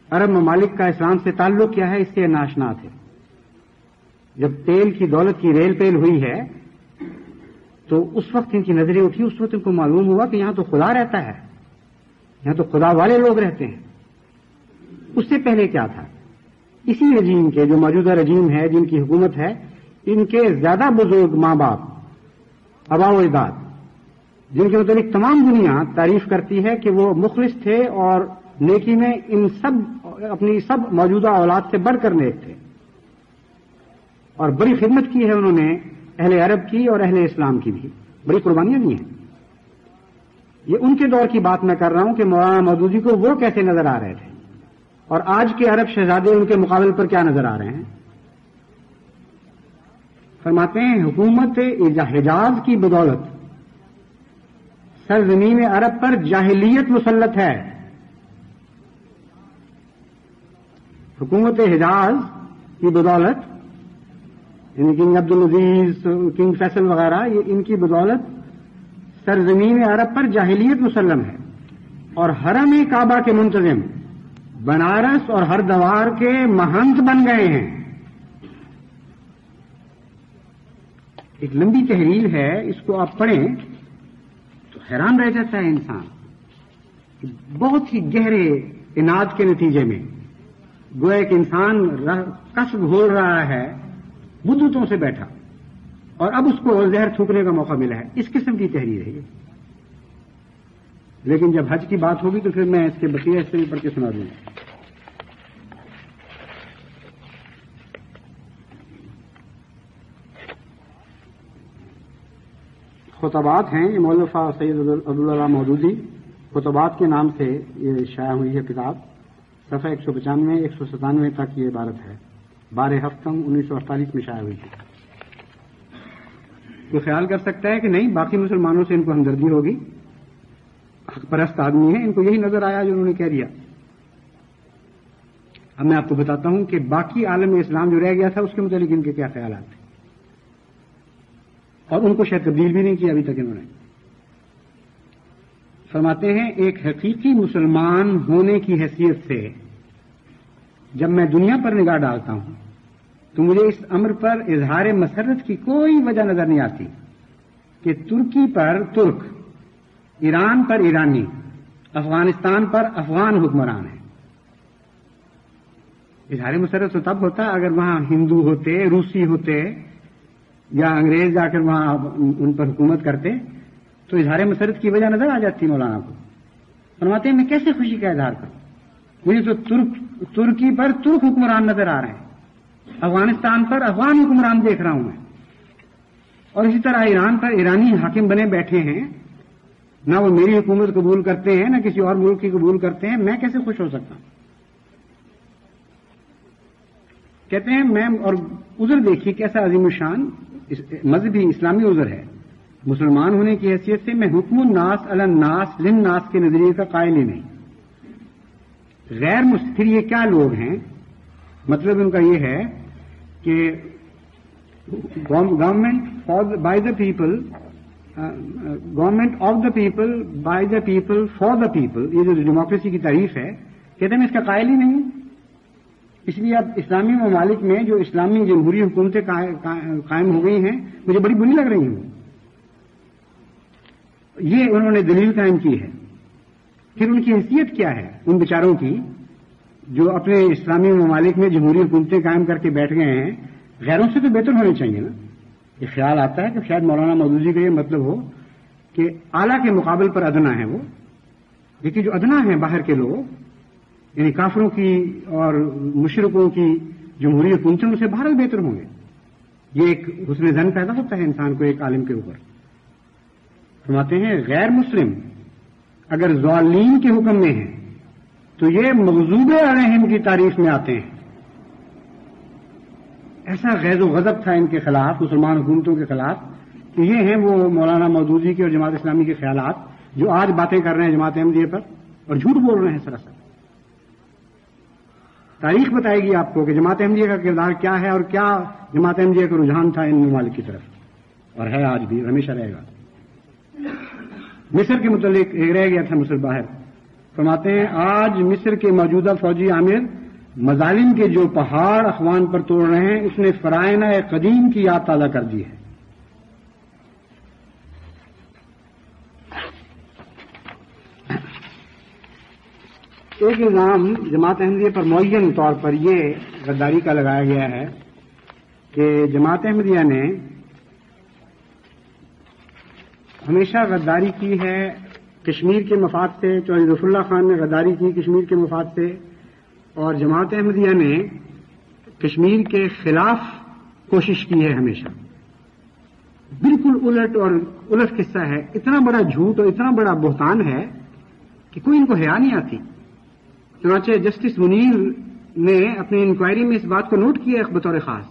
عرب ممالک کا اسلام سے تعلق کیا ہے اس سے ناشنا تھے. جب تیل کی دولت کی ریل پیل ہوئی ہے تو اس وقت ان کی نظریں اٹھی، اس وقت ان کو معلوم ہوا کہ یہاں تو خدا رہتا ہے، یہاں تو خدا والے لوگ رہتے ہیں. اس سے پہلے کیا تھا؟ اسی رجیم کے جو موجودہ رجیم ہے، جن کی حکومت ہے، ان کے زیادہ بزرگ ماں باپ، آبا و اجداد، جن کے متعلق تمام دنیا تعریف کرتی ہے کہ وہ مخلص تھے اور نیکی میں اپنی سب موجودہ اولاد سے بڑھ کر نیک تھے اور بڑی خدمت کی ہے انہوں نے اہل عرب کی اور اہل اسلام کی بھی، بڑی قربانیاں دی ہیں. یہ ان کے دور کی بات میں کر رہا ہوں کہ مولانا مودودی کو وہ کیسے نظر آ رہے تھے اور آج کے عرب شہزادے ان کے مقابل پر کیا نظر آ رہے ہیں. فرماتے ہیں حکومت حجاز کی بدولت سرزمین عرب پر جاہلیت مسلط ہے. حکومت حجاز کی بدولت، یعنی کنگ عبدالعزیز، کنگ فیصل وغیرہ، یہ ان کی بدولت سرزمین عرب پر جاہلیت مسلم ہے اور حرم کعبہ کے منتظم بنارس اور ہردوار کے مہنت بن گئے ہیں. ایک لمبی تحریر ہے، اس کو آپ پڑھیں تو حیران رہ جاتا ہے انسان. بہت ہی گہرے عناد کے نتیجے میں گویا ایک انسان کسب گھول رہا ہے بدوتوں سے بیٹھا اور اب اس کو زہر تھوکنے کا موقع ملا ہے. اس قسم کی تحریر ہے یہ. لیکن جب حج کی بات ہوگی تو پھر میں اس کے بقیہ حصے میں پڑھ کے سنا دوں گا. خطبات ہیں، یہ مولفہ سید عبداللہ مودودی خطبات کے نام سے یہ شائع ہوئی ہے کتاب. صفحہ 195 197 تک یہ عبارت ہے. 12 ہفتم 1948 میں شائع ہوئی ہے. تو خیال کر سکتا ہے کہ نہیں باقی مسلمانوں سے ان کو ہمدردی ہوگی، حق پرست آدمی ہیں، ان کو یہی نظر آیا جو انہوں نے کہہ دیا. اب میں آپ کو بتاتا ہوں کہ باقی عالم اسلام جو رہ گیا تھا اس کے متعلق ان کے کیا خیالات تھے اور ان کو شاید تبدیل بھی نہیں کیا ابھی تک انہوں نے. فرماتے ہیں ایک حقیقی مسلمان ہونے کی حیثیت سے جب میں دنیا پر نگاہ ڈالتا ہوں تو مجھے اس امر پر اظہار مسرت کی کوئی وجہ نظر نہیں آتی کہ ترکی پر ترک، ایران پر ایرانی، افغانستان پر افغان حکمران ہیں. اظہار مسرت تو تب ہوتا اگر وہاں ہندو ہوتے، روسی ہوتے یا انگریز جا کر وہاں ان پر حکومت کرتے تو اظہار مسرت کی وجہ نظر آ جاتی مولانا کو. فرماتے ہیں میں کیسے خوشی کا اظہار کروں، مجھے تو ترکی پر ترک حکمران نظر آ رہے ہیں، افغانستان پر افغان حکمران دیکھ رہا ہوں میں، اور اسی طرح ایران پر ایرانی حاکم بنے بیٹھے ہیں، نہ وہ میری حکومت قبول کرتے ہیں نہ کسی اور ملک کی قبول کرتے ہیں، میں کیسے خوش ہو سکتا ہوں. کہتے ہیں میں، اور عذر دیکھیے کیسا عظیم الشان مذہبی اسلامی عذر ہے، مسلمان ہونے کی حیثیت سے میں حکم الناس علی الناس للناس کے نظریے کا قائل ہی نہیں. غیر پھر یہ کیا لوگ ہیں؟ مطلب ان کا یہ ہے کہ government by the people, government of the people by the people for the people, یہ جو ڈیموکریسی کی تعریف ہے، کہتے ہیں میں اس کا قائل ہی نہیں ہوں. اس لیے اب اسلامی ممالک میں جو اسلامی جمہوری حکومتیں قائم ہو گئی ہیں مجھے بڑی بری لگ رہی ہیں. یہ انہوں نے دلیل قائم کی ہے. پھر ان کی حیثیت کیا ہے ان بیچاروں کی جو اپنے اسلامی ممالک میں جمہوری حکومتیں قائم کر کے بیٹھ گئے ہیں؟ غیروں سے تو بہتر ہونے چاہیے نا. یہ خیال آتا ہے کہ شاید مولانا مودودی کا یہ مطلب ہو کہ اعلیٰ کے مقابل پر ادنا ہے وہ، لیکن جو ادنا ہیں باہر کے لوگ، یعنی کافروں کی اور مشرکوں کی جمہوری حکومتیں ان سے بہرحال بہتر ہوں گے. یہ ایک حسن ظن پیدا ہوتا ہے انسان کو ایک عالم کے اوپر. فرماتے ہیں غیر مسلم اگر ظالمین کے حکم میں ہیں تو یہ مغضوب علیہم کی تعریف میں آتے ہیں. ایسا غیظ و غضب تھا ان کے خلاف، مسلمان حکومتوں کے خلاف، کہ یہ ہیں وہ مولانا مودودی کے اور جماعت اسلامی کے خیالات جو آج باتیں کر رہے ہیں جماعت احمدیہ پر اور جھوٹ بول رہے ہیں سراسر. تاریخ بتائے گی آپ کو کہ جماعت احمدیہ کا کردار کیا ہے اور کیا جماعت احمدیہ کا رجحان تھا ان ممالک کی طرف، اور ہے آج بھی، ہمیشہ رہے گا. مصر کے متعلق ایک رہ گیا تھا مصر باہر. فرماتے ہیں آج مصر کے موجودہ فوجی عامر مظالم کے جو پہاڑ اخوان پر توڑ رہے ہیں اس نے فرائنہ قدیم کی یاد تازہ کر دی ہے. ایک الزام جماعت احمدیہ پر معین طور پر یہ غداری کا لگایا گیا ہے کہ جماعت احمدیہ نے ہمیشہ غداری کی ہے کشمیر کے مفاد سے. چودھری ظفر اللہ خان نے غداری کی کشمیر کے مفاد سے، اور جماعت احمدیہ نے کشمیر کے خلاف کوشش کی ہے ہمیشہ. بالکل الٹ اور الٹ قصہ ہے. اتنا بڑا جھوٹ اور اتنا بڑا بہتان ہے کہ کوئی ان کو حیا نہیں آتی. چنانچہ جسٹس منیر نے اپنی انکوائری میں اس بات کو نوٹ کیا بطور خاص.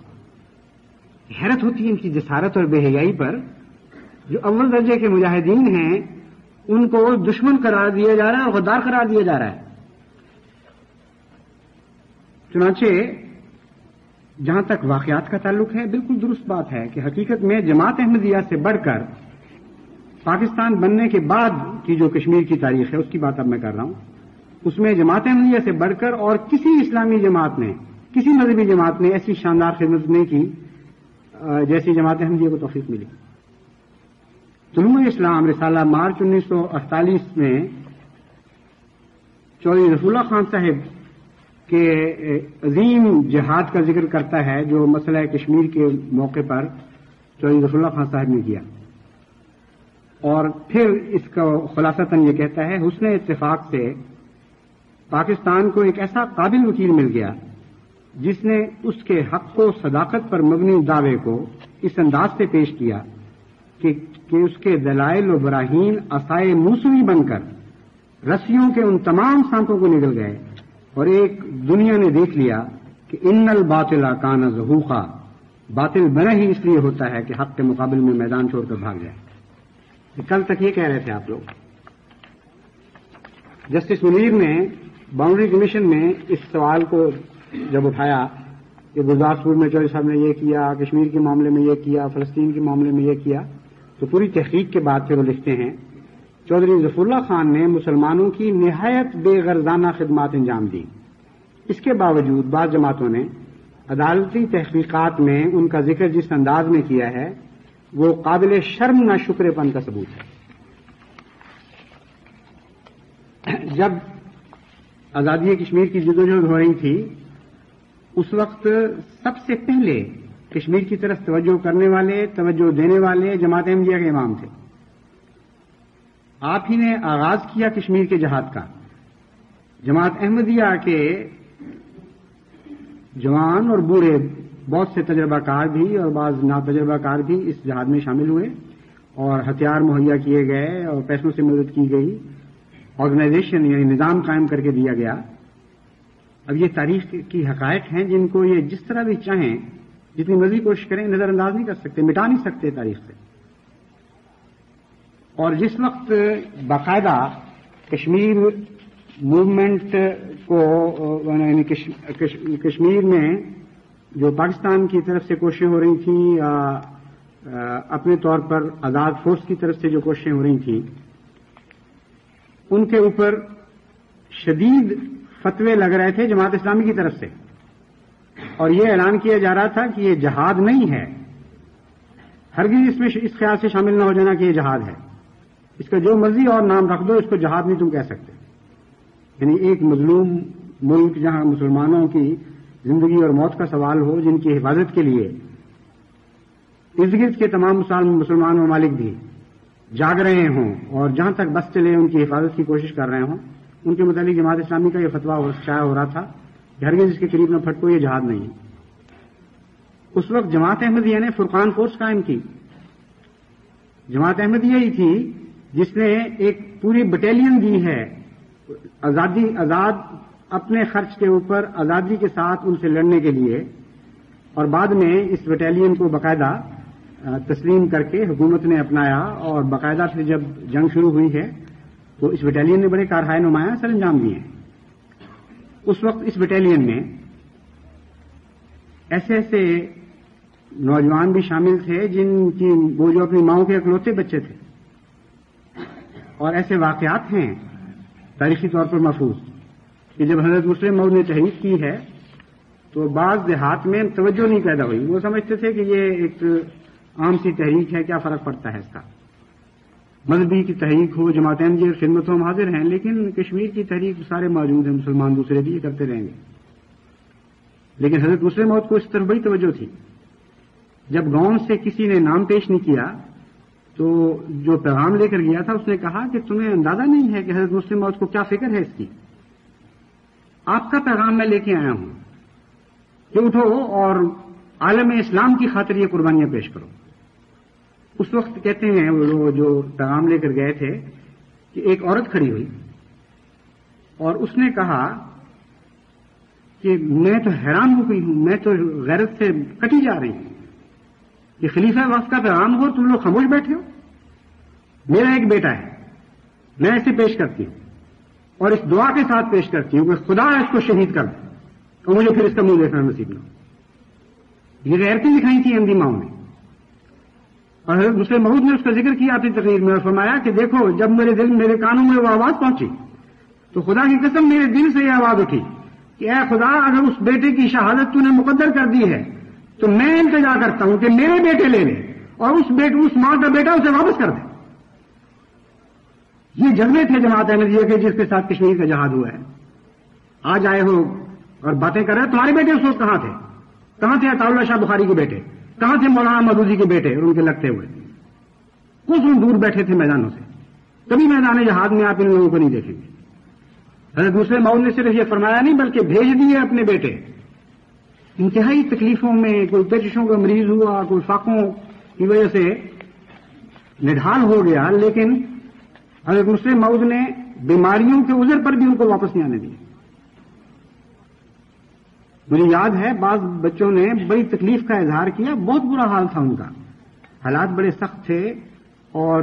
حیرت ہوتی ہے ان کی جسارت اور بے حیائی پر. جو اول درجے کے مجاہدین ہیں ان کو دشمن قرار دیا جا رہا ہے اور غدار قرار دیا جا رہا ہے. چنانچہ جہاں تک واقعات کا تعلق ہے بالکل درست بات ہے کہ حقیقت میں جماعت احمدیہ سے بڑھ کر پاکستان بننے کے بعد کی جو کشمیر کی تاریخ ہے اس کی بات اب میں کر رہا ہوں، اس میں جماعت احمدیہ سے بڑھ کر اور کسی اسلامی جماعت نے، کسی مذہبی جماعت نے ایسی شاندار خدمت نہیں کی جیسی جماعت احمدیہ کو توفیق ملی. طلوع اسلام رسالہ مارچ 1948 میں چودھری ظفر اللہ خان صاحب کے عظیم جہاد کا ذکر کرتا ہے جو مسئلہ کشمیر کے موقع پر چودھری ظفر اللہ خان صاحب نے کیا، اور پھر اس کا خلاصتاً یہ کہتا ہے حسن اتفاق سے پاکستان کو ایک ایسا قابل وکیل مل گیا جس نے اس کے حق و صداقت پر مبنی دعوے کو اس انداز سے پیش کیا کہ اس کے دلائل و براہین عصائے موسوی بن کر رسیوں کے ان تمام سانپوں کو نگل گئے، اور ایک دنیا نے دیکھ لیا کہ ان الباطل کان زہوقا، باطل بنا ہی اس لیے ہوتا ہے کہ حق کے مقابل میں میدان چھوڑ کر بھاگ جائے. کل تک یہ کہہ رہے تھے آپ لوگ. جسٹس منیر نے باؤنڈری کمیشن میں اس سوال کو جب اٹھایا کہ گلزارپور میں چودھری صاحب نے یہ کیا، کشمیر کے معاملے میں یہ کیا، فلسطین کے معاملے میں یہ کیا، تو پوری تحقیق کے بعد پھر وہ لکھتے ہیں چودھری ظفر اللہ خان نے مسلمانوں کی نہایت بے غرضانہ خدمات انجام دی. اس کے باوجود بعض جماعتوں نے عدالتی تحقیقات میں ان کا ذکر جس انداز میں کیا ہے وہ قابل شرم نہ شکر پن کا ثبوت ہے. جب آزادی کشمیر کی جدوجہد ہو رہی تھی اس وقت سب سے پہلے کشمیر کی طرف توجہ کرنے والے، توجہ دینے والے جماعت احمدیہ کے امام تھے. آپ ہی نے آغاز کیا کشمیر کے جہاد کا. جماعت احمدیہ کے جوان اور بوڑھے بہت سے تجربہ کار بھی اور بعض ناتجربہ کار بھی اس جہاد میں شامل ہوئے اور ہتھیار مہیا کیے گئے اور پیسوں سے مدد کی گئی. آرگنائزیشن یعنی نظام قائم کر کے دیا گیا. اب یہ تاریخ کی حقائق ہیں جن کو یہ جس طرح بھی چاہیں، جتنی مرضی کوشش کریں، نظر انداز نہیں کر سکتے، مٹا نہیں سکتے تاریخ سے. اور جس وقت باقاعدہ کشمیر موومنٹ کو یعنی کشمیر میں جو پاکستان کی طرف سے کوششیں ہو رہی تھیں، اپنے طور پر آزاد فورس کی طرف سے جو کوششیں ہو رہی تھیں، ان کے اوپر شدید فتوے لگ رہے تھے جماعت اسلامی کی طرف سے، اور یہ اعلان کیا جا رہا تھا کہ یہ جہاد نہیں ہے. ہرگز اس میں اس خیال سے شامل نہ ہو جانا کہ یہ جہاد ہے. اس کا جو مرضی اور نام رکھ دو، اس کو جہاد نہیں تم کہہ سکتے. یعنی ایک مظلوم ملک جہاں مسلمانوں کی زندگی اور موت کا سوال ہو، جن کی حفاظت کے لیے ارد گرد کے تمام مسلمان ممالک بھی جاگ رہے ہوں اور جہاں تک بس چلے ان کی حفاظت کی کوشش کر رہے ہوں، ان کے متعلق جماعت اسلامی کا یہ فتویٰ شائع ہو رہا تھا کہ ہرگز اس کے قریب نہ پھٹکو، یہ جہاد نہیں ہے. اس وقت جماعت احمدیہ نے فرقان فورس قائم کی. جماعت احمدیہ ہی تھی جس نے ایک پوری بٹالین دی ہے آزاد اپنے خرچ کے اوپر آزادی کے ساتھ ان سے لڑنے کے لیے، اور بعد میں اس بٹالین کو باقاعدہ تسلیم کر کے حکومت نے اپنایا، اور باقاعدہ پھر جب جنگ شروع ہوئی ہے تو اس بٹالین نے بڑے کارہائے نمایاں سر انجام دیے ہیں. اس وقت اس بٹالین میں ایسے ایسے نوجوان بھی شامل تھے جن کی وہ جو اپنی ماؤں کے اکلوتے بچے تھے، اور ایسے واقعات ہیں تاریخی طور پر محفوظ کہ جب حضرت مسلم موعود نے تحریک کی ہے تو بعض دیہات میں توجہ نہیں پیدا ہوئی. وہ سمجھتے تھے کہ یہ ایک عام سی تحریک ہے، کیا فرق پڑتا ہے اس کا. مذہبی کی تحریک ہو، جماعت احمدیہ خدمتوں ہم حاضر ہیں، لیکن کشمیر کی تحریک سارے موجود ہیں، مسلمان دوسرے بھی یہ کرتے رہیں گے. لیکن حضرت مسلم موعود کو اس طرف بڑی توجہ تھی. جب گاؤں سے کسی نے نام پیش نہیں کیا تو جو پیغام لے کر گیا تھا اس نے کہا کہ تمہیں اندازہ نہیں ہے کہ حضرت مسلم موعود کو کیا فکر ہے اس کی. آپ کا پیغام میں لے کے آیا ہوں کہ اٹھو اور عالم اسلام کی خاطر یہ قربانیاں پیش کرو. اس وقت کہتے ہیں وہ لوگ جو پیغام لے کر گئے تھے کہ ایک عورت کھڑی ہوئی اور اس نے کہا کہ میں تو حیران ہو گئی ہوں، میں تو غیرت سے کٹی جا رہی ہوں. یہ خلیفہ وقت کا پیغام ہو، تم لوگ خاموش بیٹھے ہو. میرا ایک بیٹا ہے، میں اسے پیش کرتی ہوں اور اس دعا کے ساتھ پیش کرتی ہوں کہ خدا اس کو شہید کر دے اور مجھے پھر اس کا منہ دیکھنا نصیب نہ ہو. یہ غیرتیں دکھائی تھیں احمدی ماؤں نے. اور حضرت مسلم موعود نے اس کا ذکر کیا اپنی تقریر میں اور فرمایا کہ دیکھو جب میرے کانوں میں وہ آواز پہنچی تو خدا کی قسم میرے دل سے یہ آواز اٹھی کہ اے خدا، اگر اس بیٹے کی شہادت تو نے مقدر کر دی ہے تو میں التجا کرتا ہوں کہ میرے بیٹے لے لے اور اس ماں کا بیٹا اسے واپس کر دے. یہ جذبے تھے جماعت احمدیہ کے جس کے ساتھ کشمیر کا جہاد ہوا ہے. آج آئے ہو اور باتیں کر رہے ہیں. تمہارے بیٹے اس وقت کہاں تھے؟ کہاں تھے عطا اللہ شاہ بخاری کے بیٹے؟ کہاں تھے مولانا مودودی کے بیٹے اور ان کے لگتے ہوئے؟ کچھ دور بیٹھے تھے میدانوں سے. کبھی میدان جہاد میں آپ ان لوگوں کو نہیں دیکھیں گے. حضرت مسلم موعود نے صرف یہ فرمایا نہیں بلکہ بھیج دیے اپنے بیٹے. انتہائی تکلیفوں میں، کوئی پیچشوں کا مریض ہوا، کوئی فاقوں کی وجہ سے نڈھال ہو گیا، لیکن حضرت مسلم موعود نے بیماریوں کے عذر پر بھی ان کو واپس نہیں آنے دیا. مجھے یاد ہے بعض بچوں نے بڑی تکلیف کا اظہار کیا، بہت برا حال تھا ان کا، حالات بڑے سخت تھے اور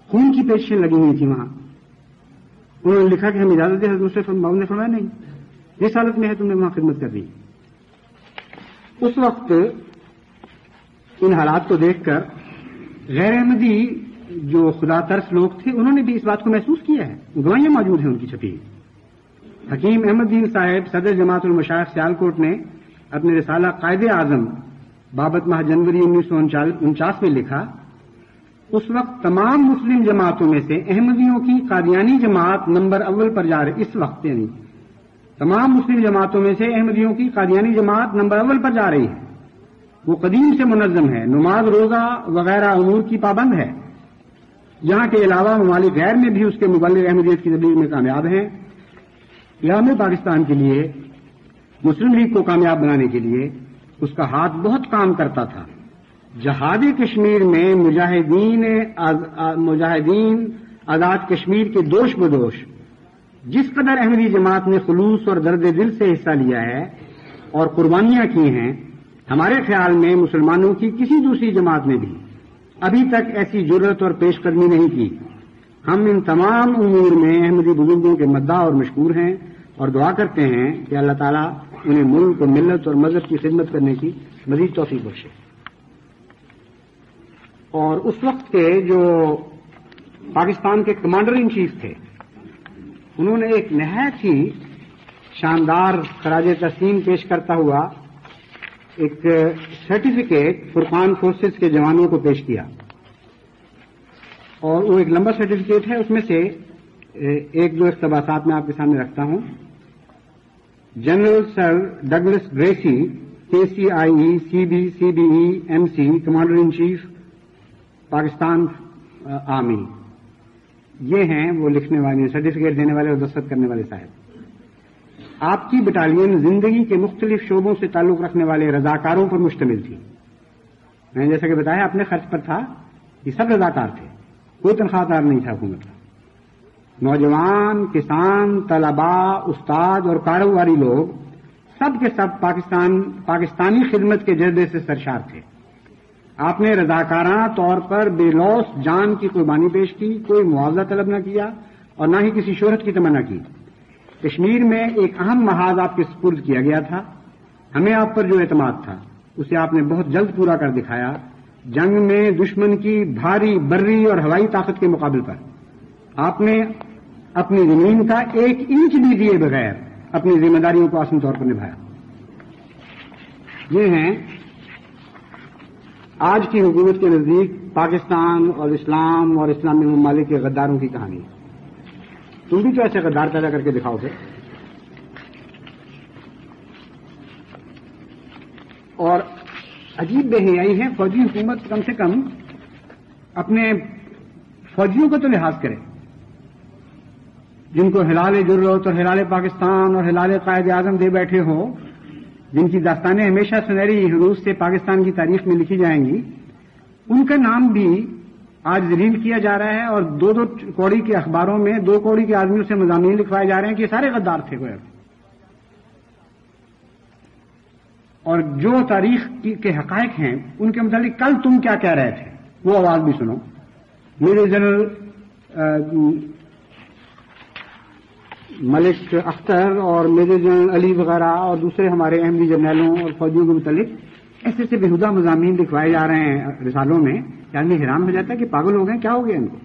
خون کی پیشیں لگی ہوئی تھی وہاں. انہوں نے لکھا کہ ہم اجازت دیں. حضرت مسلم موعود نے فرمایا نہیں، جس حالت میں ہے تم نے وہاں خدمت کر دی. اس وقت ان حالات کو دیکھ کر غیر احمدی جو خدا ترس لوگ تھے انہوں نے بھی اس بات کو محسوس کیا ہے. گواہیاں موجود ہیں ان کی چھپی. حکیم احمد دین صاحب صدر جماعت المشائخ سیالکوٹ نے اپنے رسالہ قائد اعظم بابت ماہ جنوری 1949 میں لکھا، اس وقت تمام مسلم جماعتوں میں سے احمدیوں کی قادیانی جماعت نمبر اول پر جا رہی. اس وقت یعنی تمام مسلم جماعتوں میں سے احمدیوں کی قادیانی جماعت نمبر اول پر جا رہی ہے. وہ قدیم سے منظم ہے، نماز روزہ وغیرہ امور کی پابند ہے. یہاں کے علاوہ ممالک غیر میں بھی اس کے مبلغ احمدیت کی تبلیغ میں کامیاب ہیں. یہاں پاکستان کے لیے مسلم لیگ کو کامیاب بنانے کے لیے اس کا ہاتھ بہت کام کرتا تھا. جہاد کشمیر میں مجاہدین آزاد کشمیر کے دوش بدوش جس قدر احمدی جماعت نے خلوص اور درد دل سے حصہ لیا ہے اور قربانیاں کی ہیں، ہمارے خیال میں مسلمانوں کی کسی دوسری جماعت نے بھی ابھی تک ایسی جرأت اور پیش قدمی نہیں کی. ہم ان تمام امور میں احمدی بزرگوں کے مداح اور مشکور ہیں اور دعا کرتے ہیں کہ اللہ تعالیٰ انہیں ملک و ملت اور مذہب کی خدمت کرنے کی مزید توفیق بخشے. اور اس وقت کے جو پاکستان کے کمانڈر ان چیف تھے، انہوں نے ایک نہایت ہی شاندار خراج تحسین پیش کرتا ہوا ایک سرٹیفکیٹ فرقان فورسز کے جوانوں کو پیش کیا. اور وہ ایک لمبا سرٹیفکیٹ ہے، اس میں سے ایک دو اقتباسات میں آپ کے سامنے رکھتا ہوں. General sir Douglas Gracey, KCIE CBE MC، commander in chief Pakistan army, یہ ہیں وہ لکھنے والے، سرٹیفکیٹ دینے والے اور دستخط کرنے والے صاحب. آپ کی بٹالین زندگی کے مختلف شعبوں سے تعلق رکھنے والے رضاکاروں پر مشتمل تھی. میں نے جیسا کہ بتایا اپنے خرچ پر تھا، یہ سب رضاکار تھے، کوئی تنخواہ دار نہیں تھا حکومت کا. نوجوان، کسان، طلباء، استاد اور کاروباری لوگ سب کے سب پاکستانی خدمت کے جذبے سے سرشار تھے. آپ نے رضاکارانہ طور پر بے لوث جان کی قربانی پیش کی، کوئی معاوضہ طلب نہ کیا اور نہ ہی کسی شہرت کی تمنا کی. کشمیر میں ایک اہم محاذ آپ کے سپرد کیا گیا تھا. ہمیں آپ پر جو اعتماد تھا اسے آپ نے بہت جلد پورا کر دکھایا. جنگ میں دشمن کی بھاری بری اور ہوائی طاقت کے مقابل پر آپ نے اپنی زمین کا 1 انچ بھی دیے بغیر اپنی ذمہ داریوں کو آسن طور پر نبھایا. یہ ہیں آج کی حکومت کے نزدیک پاکستان اور اسلام اور اسلامی ممالک کے غداروں کی کہانی. تم بھی تو ایسے غدار پیدا کر کے دکھاؤ گے. اور عجیب بے حیائی ہے، فوجی حکومت کم سے کم اپنے فوجیوں کا تو لحاظ کرے، جن کو ہلال جرت اور ہلال پاکستان اور ہلال قائد اعظم دے بیٹھے ہو، جن کی داستانیں ہمیشہ سنہری حروف سے پاکستان کی تاریخ میں لکھی جائیں گی، ان کا نام بھی آج ذلیل کیا جا رہا ہے. اور 2 کوڑی کے اخباروں میں 2 کوڑی کے آدمیوں سے مضامین لکھوائے جا رہے ہیں کہ یہ سارے غدار تھے. اور جو تاریخ کے حقائق ہیں ان کے متعلق کل تم کیا کہہ رہے تھے وہ آواز بھی سنو. میجر جنرل ملک اختر اور میجر جنرل علی وغیرہ اور دوسرے ہمارے احمدی جرنیلوں اور فوجیوں کے متعلق ایسے بےہودہ مضامین لکھوائے جا رہے ہیں رسالوں میں کہ آدمی حیران ہو جاتا ہے کہ پاگل ہو گئے، کیا ہو گیا ان کو.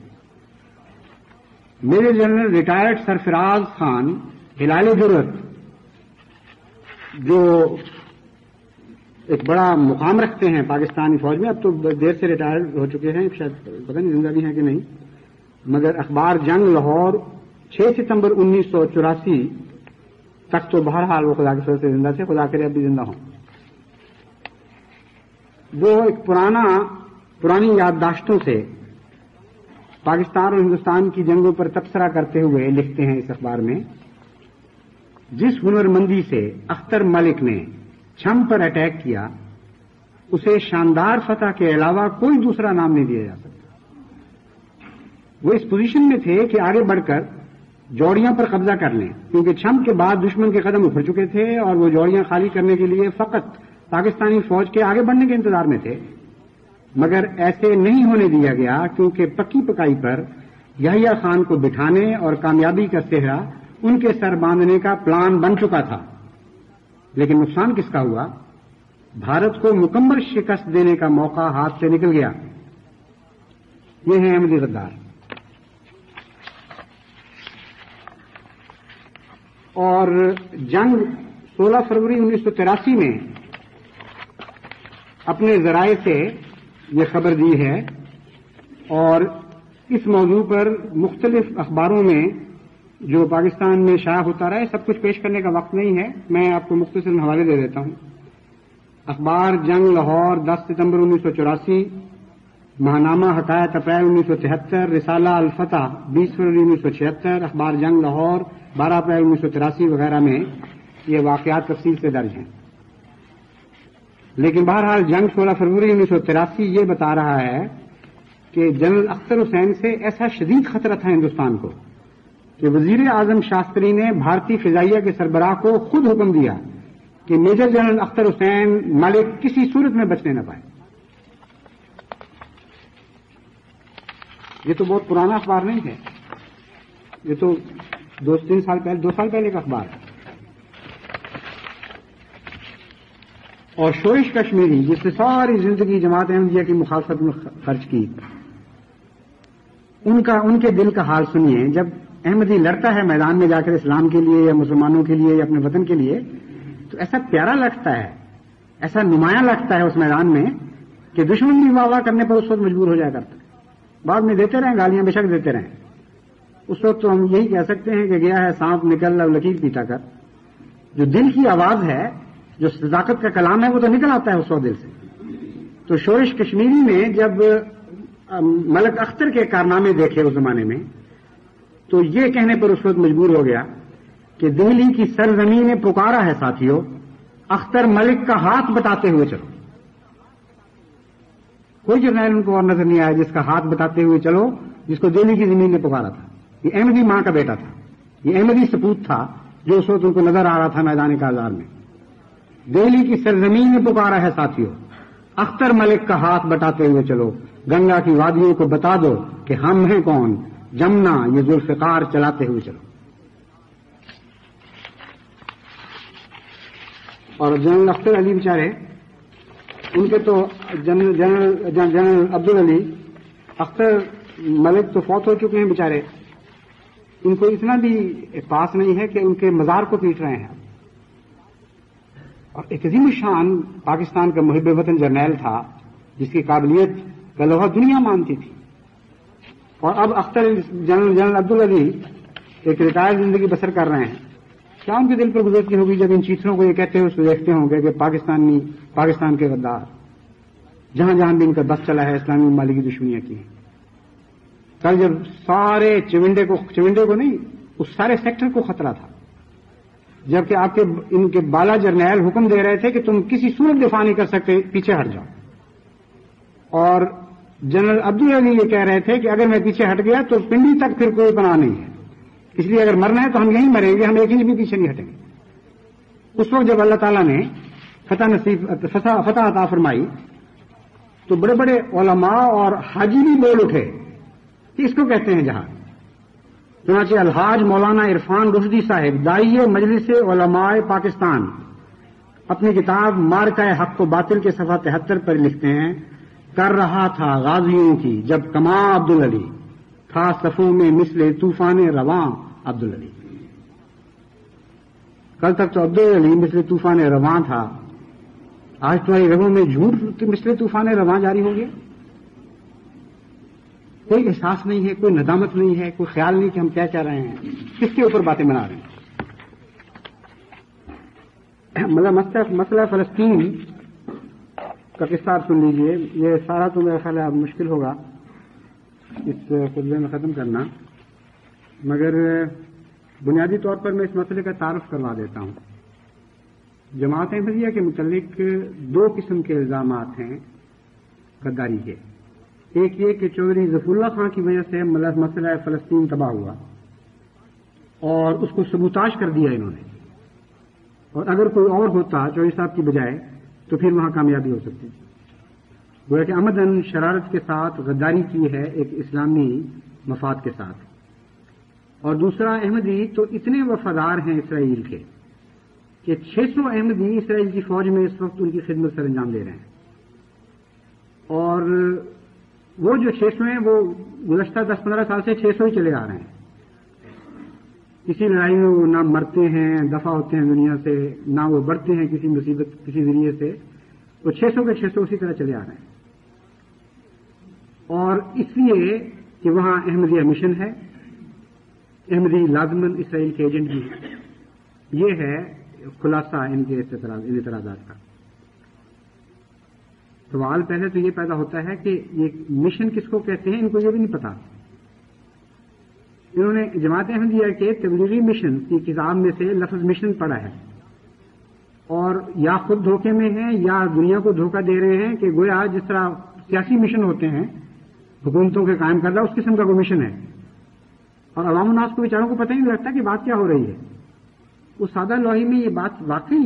میجر جنرل ریٹائرڈ سرفراز خان ہلال جرت، جو ایک بڑا مقام رکھتے ہیں پاکستانی فوج میں، اب تو دیر سے ریٹائر ہو چکے ہیں، شاید پتہ نہیں زندہ بھی ہیں کہ نہیں، مگر اخبار جنگ لاہور 6 ستمبر 1984 تک تو بہرحال وہ خدا کے فضل سے زندہ تھے، خدا کرے اب بھی زندہ ہوں. وہ ایک پرانی یادداشتوں سے پاکستان اور ہندوستان کی جنگوں پر تبصرہ کرتے ہوئے لکھتے ہیں اس اخبار میں، جس ہنرمندی سے اختر ملک نے چھم پر اٹیک کیا اسے شاندار فتح کے علاوہ کوئی دوسرا نام نہیں دیا جا سکتا. وہ اس پوزیشن میں تھے کہ آگے بڑھ کر جوڑیاں پر قبضہ کر لیں، کیونکہ چھم کے بعد دشمن کے قدم اکھڑ چکے تھے اور وہ جوڑیاں خالی کرنے کے لیے فقط پاکستانی فوج کے آگے بڑھنے کے انتظار میں تھے. مگر ایسے نہیں ہونے دیا گیا، کیونکہ پکی پکائی پر یحییٰ خان کو بٹھانے اور کامیابی کا سہرا ان کے سر باندھنے کا پلان بن چکا تھا. لیکن نقصان کس کا ہوا؟ بھارت کو مکمل شکست دینے کا موقع ہاتھ سے نکل گیا. یہ ہیں احمدی غدار. اور جنگ 16 فروری 1983 میں اپنے ذرائع سے یہ خبر دی ہے اور اس موضوع پر مختلف اخباروں میں جو پاکستان میں شائع ہوتا رہا ہے، سب کچھ پیش کرنے کا وقت نہیں ہے، میں آپ کو مختصر حوالے دے دیتا ہوں۔ اخبار جنگ لاہور 10 ستمبر 1984، ماہنامہ حکایت اپریل 1973، رسالہ الفتح 20 فروری 1976، اخبار جنگ لاہور 12 اپریل 1983 وغیرہ میں یہ واقعات تفصیل سے درج ہیں۔ لیکن بہرحال جنگ 16 فروری 1983 یہ بتا رہا ہے کہ جنرل اختر حسین سے ایسا شدید خطرہ تھا ہندوستان کو کہ وزیر اعظم شاستری نے بھارتی فضائیہ کے سربراہ کو خود حکم دیا کہ میجر جنرل اختر حسین ملک کسی صورت میں بچنے نہ پائے۔ یہ تو بہت پرانا اخبار نہیں ہے، یہ تو 2 سال پہلے کا اخبار ہے۔ اور شورش کشمیری جس نے ساری زندگی جماعت احمدیہ کی مخالفت میں خرچ کی، ان کے دل کا حال سنیے۔ جب احمدی لڑتا ہے میدان میں جا کر اسلام کے لیے یا مسلمانوں کے لیے یا اپنے وطن کے لیے، تو ایسا پیارا لگتا ہے، ایسا نمایاں لگتا ہے اس میدان میں کہ دشمن بھی واہ واہ کرنے پر اس وقت مجبور ہو جایا کرتا ہے۔ بعد میں دیتے رہیں گالیاں، بے شک دیتے رہیں، اس وقت تو ہم یہی کہہ سکتے ہیں کہ گیا ہے سانپ نکل اور لکیر پیٹا کر۔ جو دل کی آواز ہے، جو صداقت کا کلام ہے، وہ تو نکل آتا ہے اس وقت دل سے۔ تو شورش کشمیری نے جب ملک اختر کے کارنامے دیکھے اس زمانے میں، تو یہ کہنے پر اس وقت مجبور ہو گیا کہ دہلی کی سرزمین نے پکارا ہے ساتھیوں، اختر ملک کا ہاتھ بتاتے ہوئے چلو۔ کوئی جرنیل ان کو اور نظر نہیں آیا جس کا ہاتھ بتاتے ہوئے چلو، جس کو دہلی کی زمین نے پکارا تھا۔ یہ احمدی ماں کا بیٹا تھا، یہ احمدی سپوت تھا جو اس وقت ان کو نظر آ رہا تھا میدان کارزار میں۔ دہلی کی سرزمین نے پکارا ہے ساتھیوں، اختر ملک کا ہاتھ بٹاتے ہوئے چلو، گنگا کی وادیوں کو بتا دو کہ ہم ہیں کون، جمنا یہ ذوالفقار چلاتے ہوئے چلو۔ اور جنرل اختر علی بیچارے، ان کے تو جنرل عبدالعلی اختر ملک تو فوت ہو چکے ہیں بیچارے، ان کو اتنا بھی پاس نہیں ہے کہ ان کے مزار کو پیٹ رہے ہیں۔ اور ایک عظیم الشان پاکستان کا محب وطن جرنیل تھا جس کی قابلیت کا لوہا دنیا مانتی تھی، اور اب اختر جنرل عبدالعلی ایک ریٹائر زندگی بسر کر رہے ہیں۔ کیا ان کے دل پر گزرتی ہوگی جب ان چیتروں کو یہ کہتے ہوئے دیکھتے ہوں گے کہ پاکستان کے غدار جہاں جہاں بھی ان کا بس چلا ہے اسلامی ممالک کی دشمنیاں کی ہیں۔ کل جب سارے چونڈے کو نہیں، اس سارے سیکٹر کو خطرہ تھا، جبکہ آپ کے ان کے بالا جرنیل حکم دے رہے تھے کہ تم کسی صورت دفاع نہیں کر سکتے، پیچھے ہٹ جاؤ۔ اور جنرل عبدالعلی یہ کہہ رہے تھے کہ اگر میں پیچھے ہٹ گیا تو پنڈی تک پھر کوئی پناہ نہیں ہے، اس لیے اگر مرنا ہے تو ہم یہیں مریں گے، ہم ایک انچ بھی پیچھے نہیں ہٹیں گے۔ اس وقت جب اللہ تعالیٰ نے فتح عطا فرمائی تو بڑے بڑے علماء اور حاجی بھی بول اٹھے کہ اس کو کہتے ہیں جہاد۔ چنانچہ الحاج مولانا عرفان رشدی صاحب داعیہ مجلس علماء پاکستان اپنی کتاب مارکہ حق و باطل کے صفحہ 73 پر لکھتے ہیں، کر رہا تھا غازیوں کی جب کما عبدالعلی، تھا صفوں میں مثل طوفان رواں عبدالعلی۔ کل تک تو عبدالعلی مثل طوفان رواں تھا، آج تمہاری رگوں میں جھوٹ مثل طوفان رواں جاری ہو گیا۔ کوئی احساس نہیں ہے، کوئی ندامت نہیں ہے، کوئی خیال نہیں کہ ہم کیا کہہ رہے ہیں، کس کے اوپر باتیں بنا رہے ہیں۔ مسئلہ فلسطین کا قصہ آپ سن لیجئے، یہ سارا تو میرا خیال ہے اب مشکل ہوگا اس خطبے میں ختم کرنا، مگر بنیادی طور پر میں اس مسئلے کا تعارف کروا دیتا ہوں۔ جماعت احمدیہ کے متعلق 2 قسم کے الزامات ہیں غداری کے۔ ایک یہ کہ چودھری ظفر اللہ خان کی وجہ سے مسئلہ فلسطین تباہ ہوا اور اس کو سبوتاژ کر دیا انہوں نے، اور اگر کوئی اور ہوتا چودھری صاحب کی بجائے تو پھر وہاں کامیابی ہو سکتی تھی۔ گویا کہ عمدن شرارت کے ساتھ غداری کی ہے ایک اسلامی مفاد کے ساتھ۔ اور دوسرا، احمدی تو اتنے وفادار ہیں اسرائیل کے کہ 600 احمدی اسرائیل کی فوج میں اس وقت ان کی خدمت سر انجام دے رہے ہیں، اور وہ جو 600 ہیں وہ گزشتہ 10-15 سال سے 600 ہی چلے آ رہے ہیں۔ کسی لڑائی میں وہ نہ مرتے ہیں، دفع ہوتے ہیں دنیا سے، نہ وہ بڑھتے ہیں کسی مصیبت کسی ذریعے سے، وہ 600 کے 600 اسی طرح چلے آ رہے ہیں۔ اور اس لیے کہ وہاں احمدیہ مشن ہے، احمدی لازمن اسرائیل کے ایجنٹ بھی ہیں. یہ ہے خلاصہ ان کے اعتراضات کا. سوال پہلے تو یہ پیدا ہوتا ہے کہ یہ مشن کس کو کہتے ہیں، ان کو یہ بھی نہیں پتا. انہوں نے جماعت احمدیہ کے تبلیغی مشن کی کتاب میں سے لفظ مشن پڑھا ہے، اور یا خود دھوکے میں ہیں یا دنیا کو دھوکہ دے رہے ہیں کہ گویا جس طرح سیاسی مشن ہوتے ہیں حکومتوں کے قائم کردہ، اس قسم کا کوئی مشن ہے، اور عوام الناس کو بیچاروں کو پتہ ہی نہیں لگتا کہ بات کیا ہو رہی ہے. اس سادہ لوحی میں یہ بات واقعی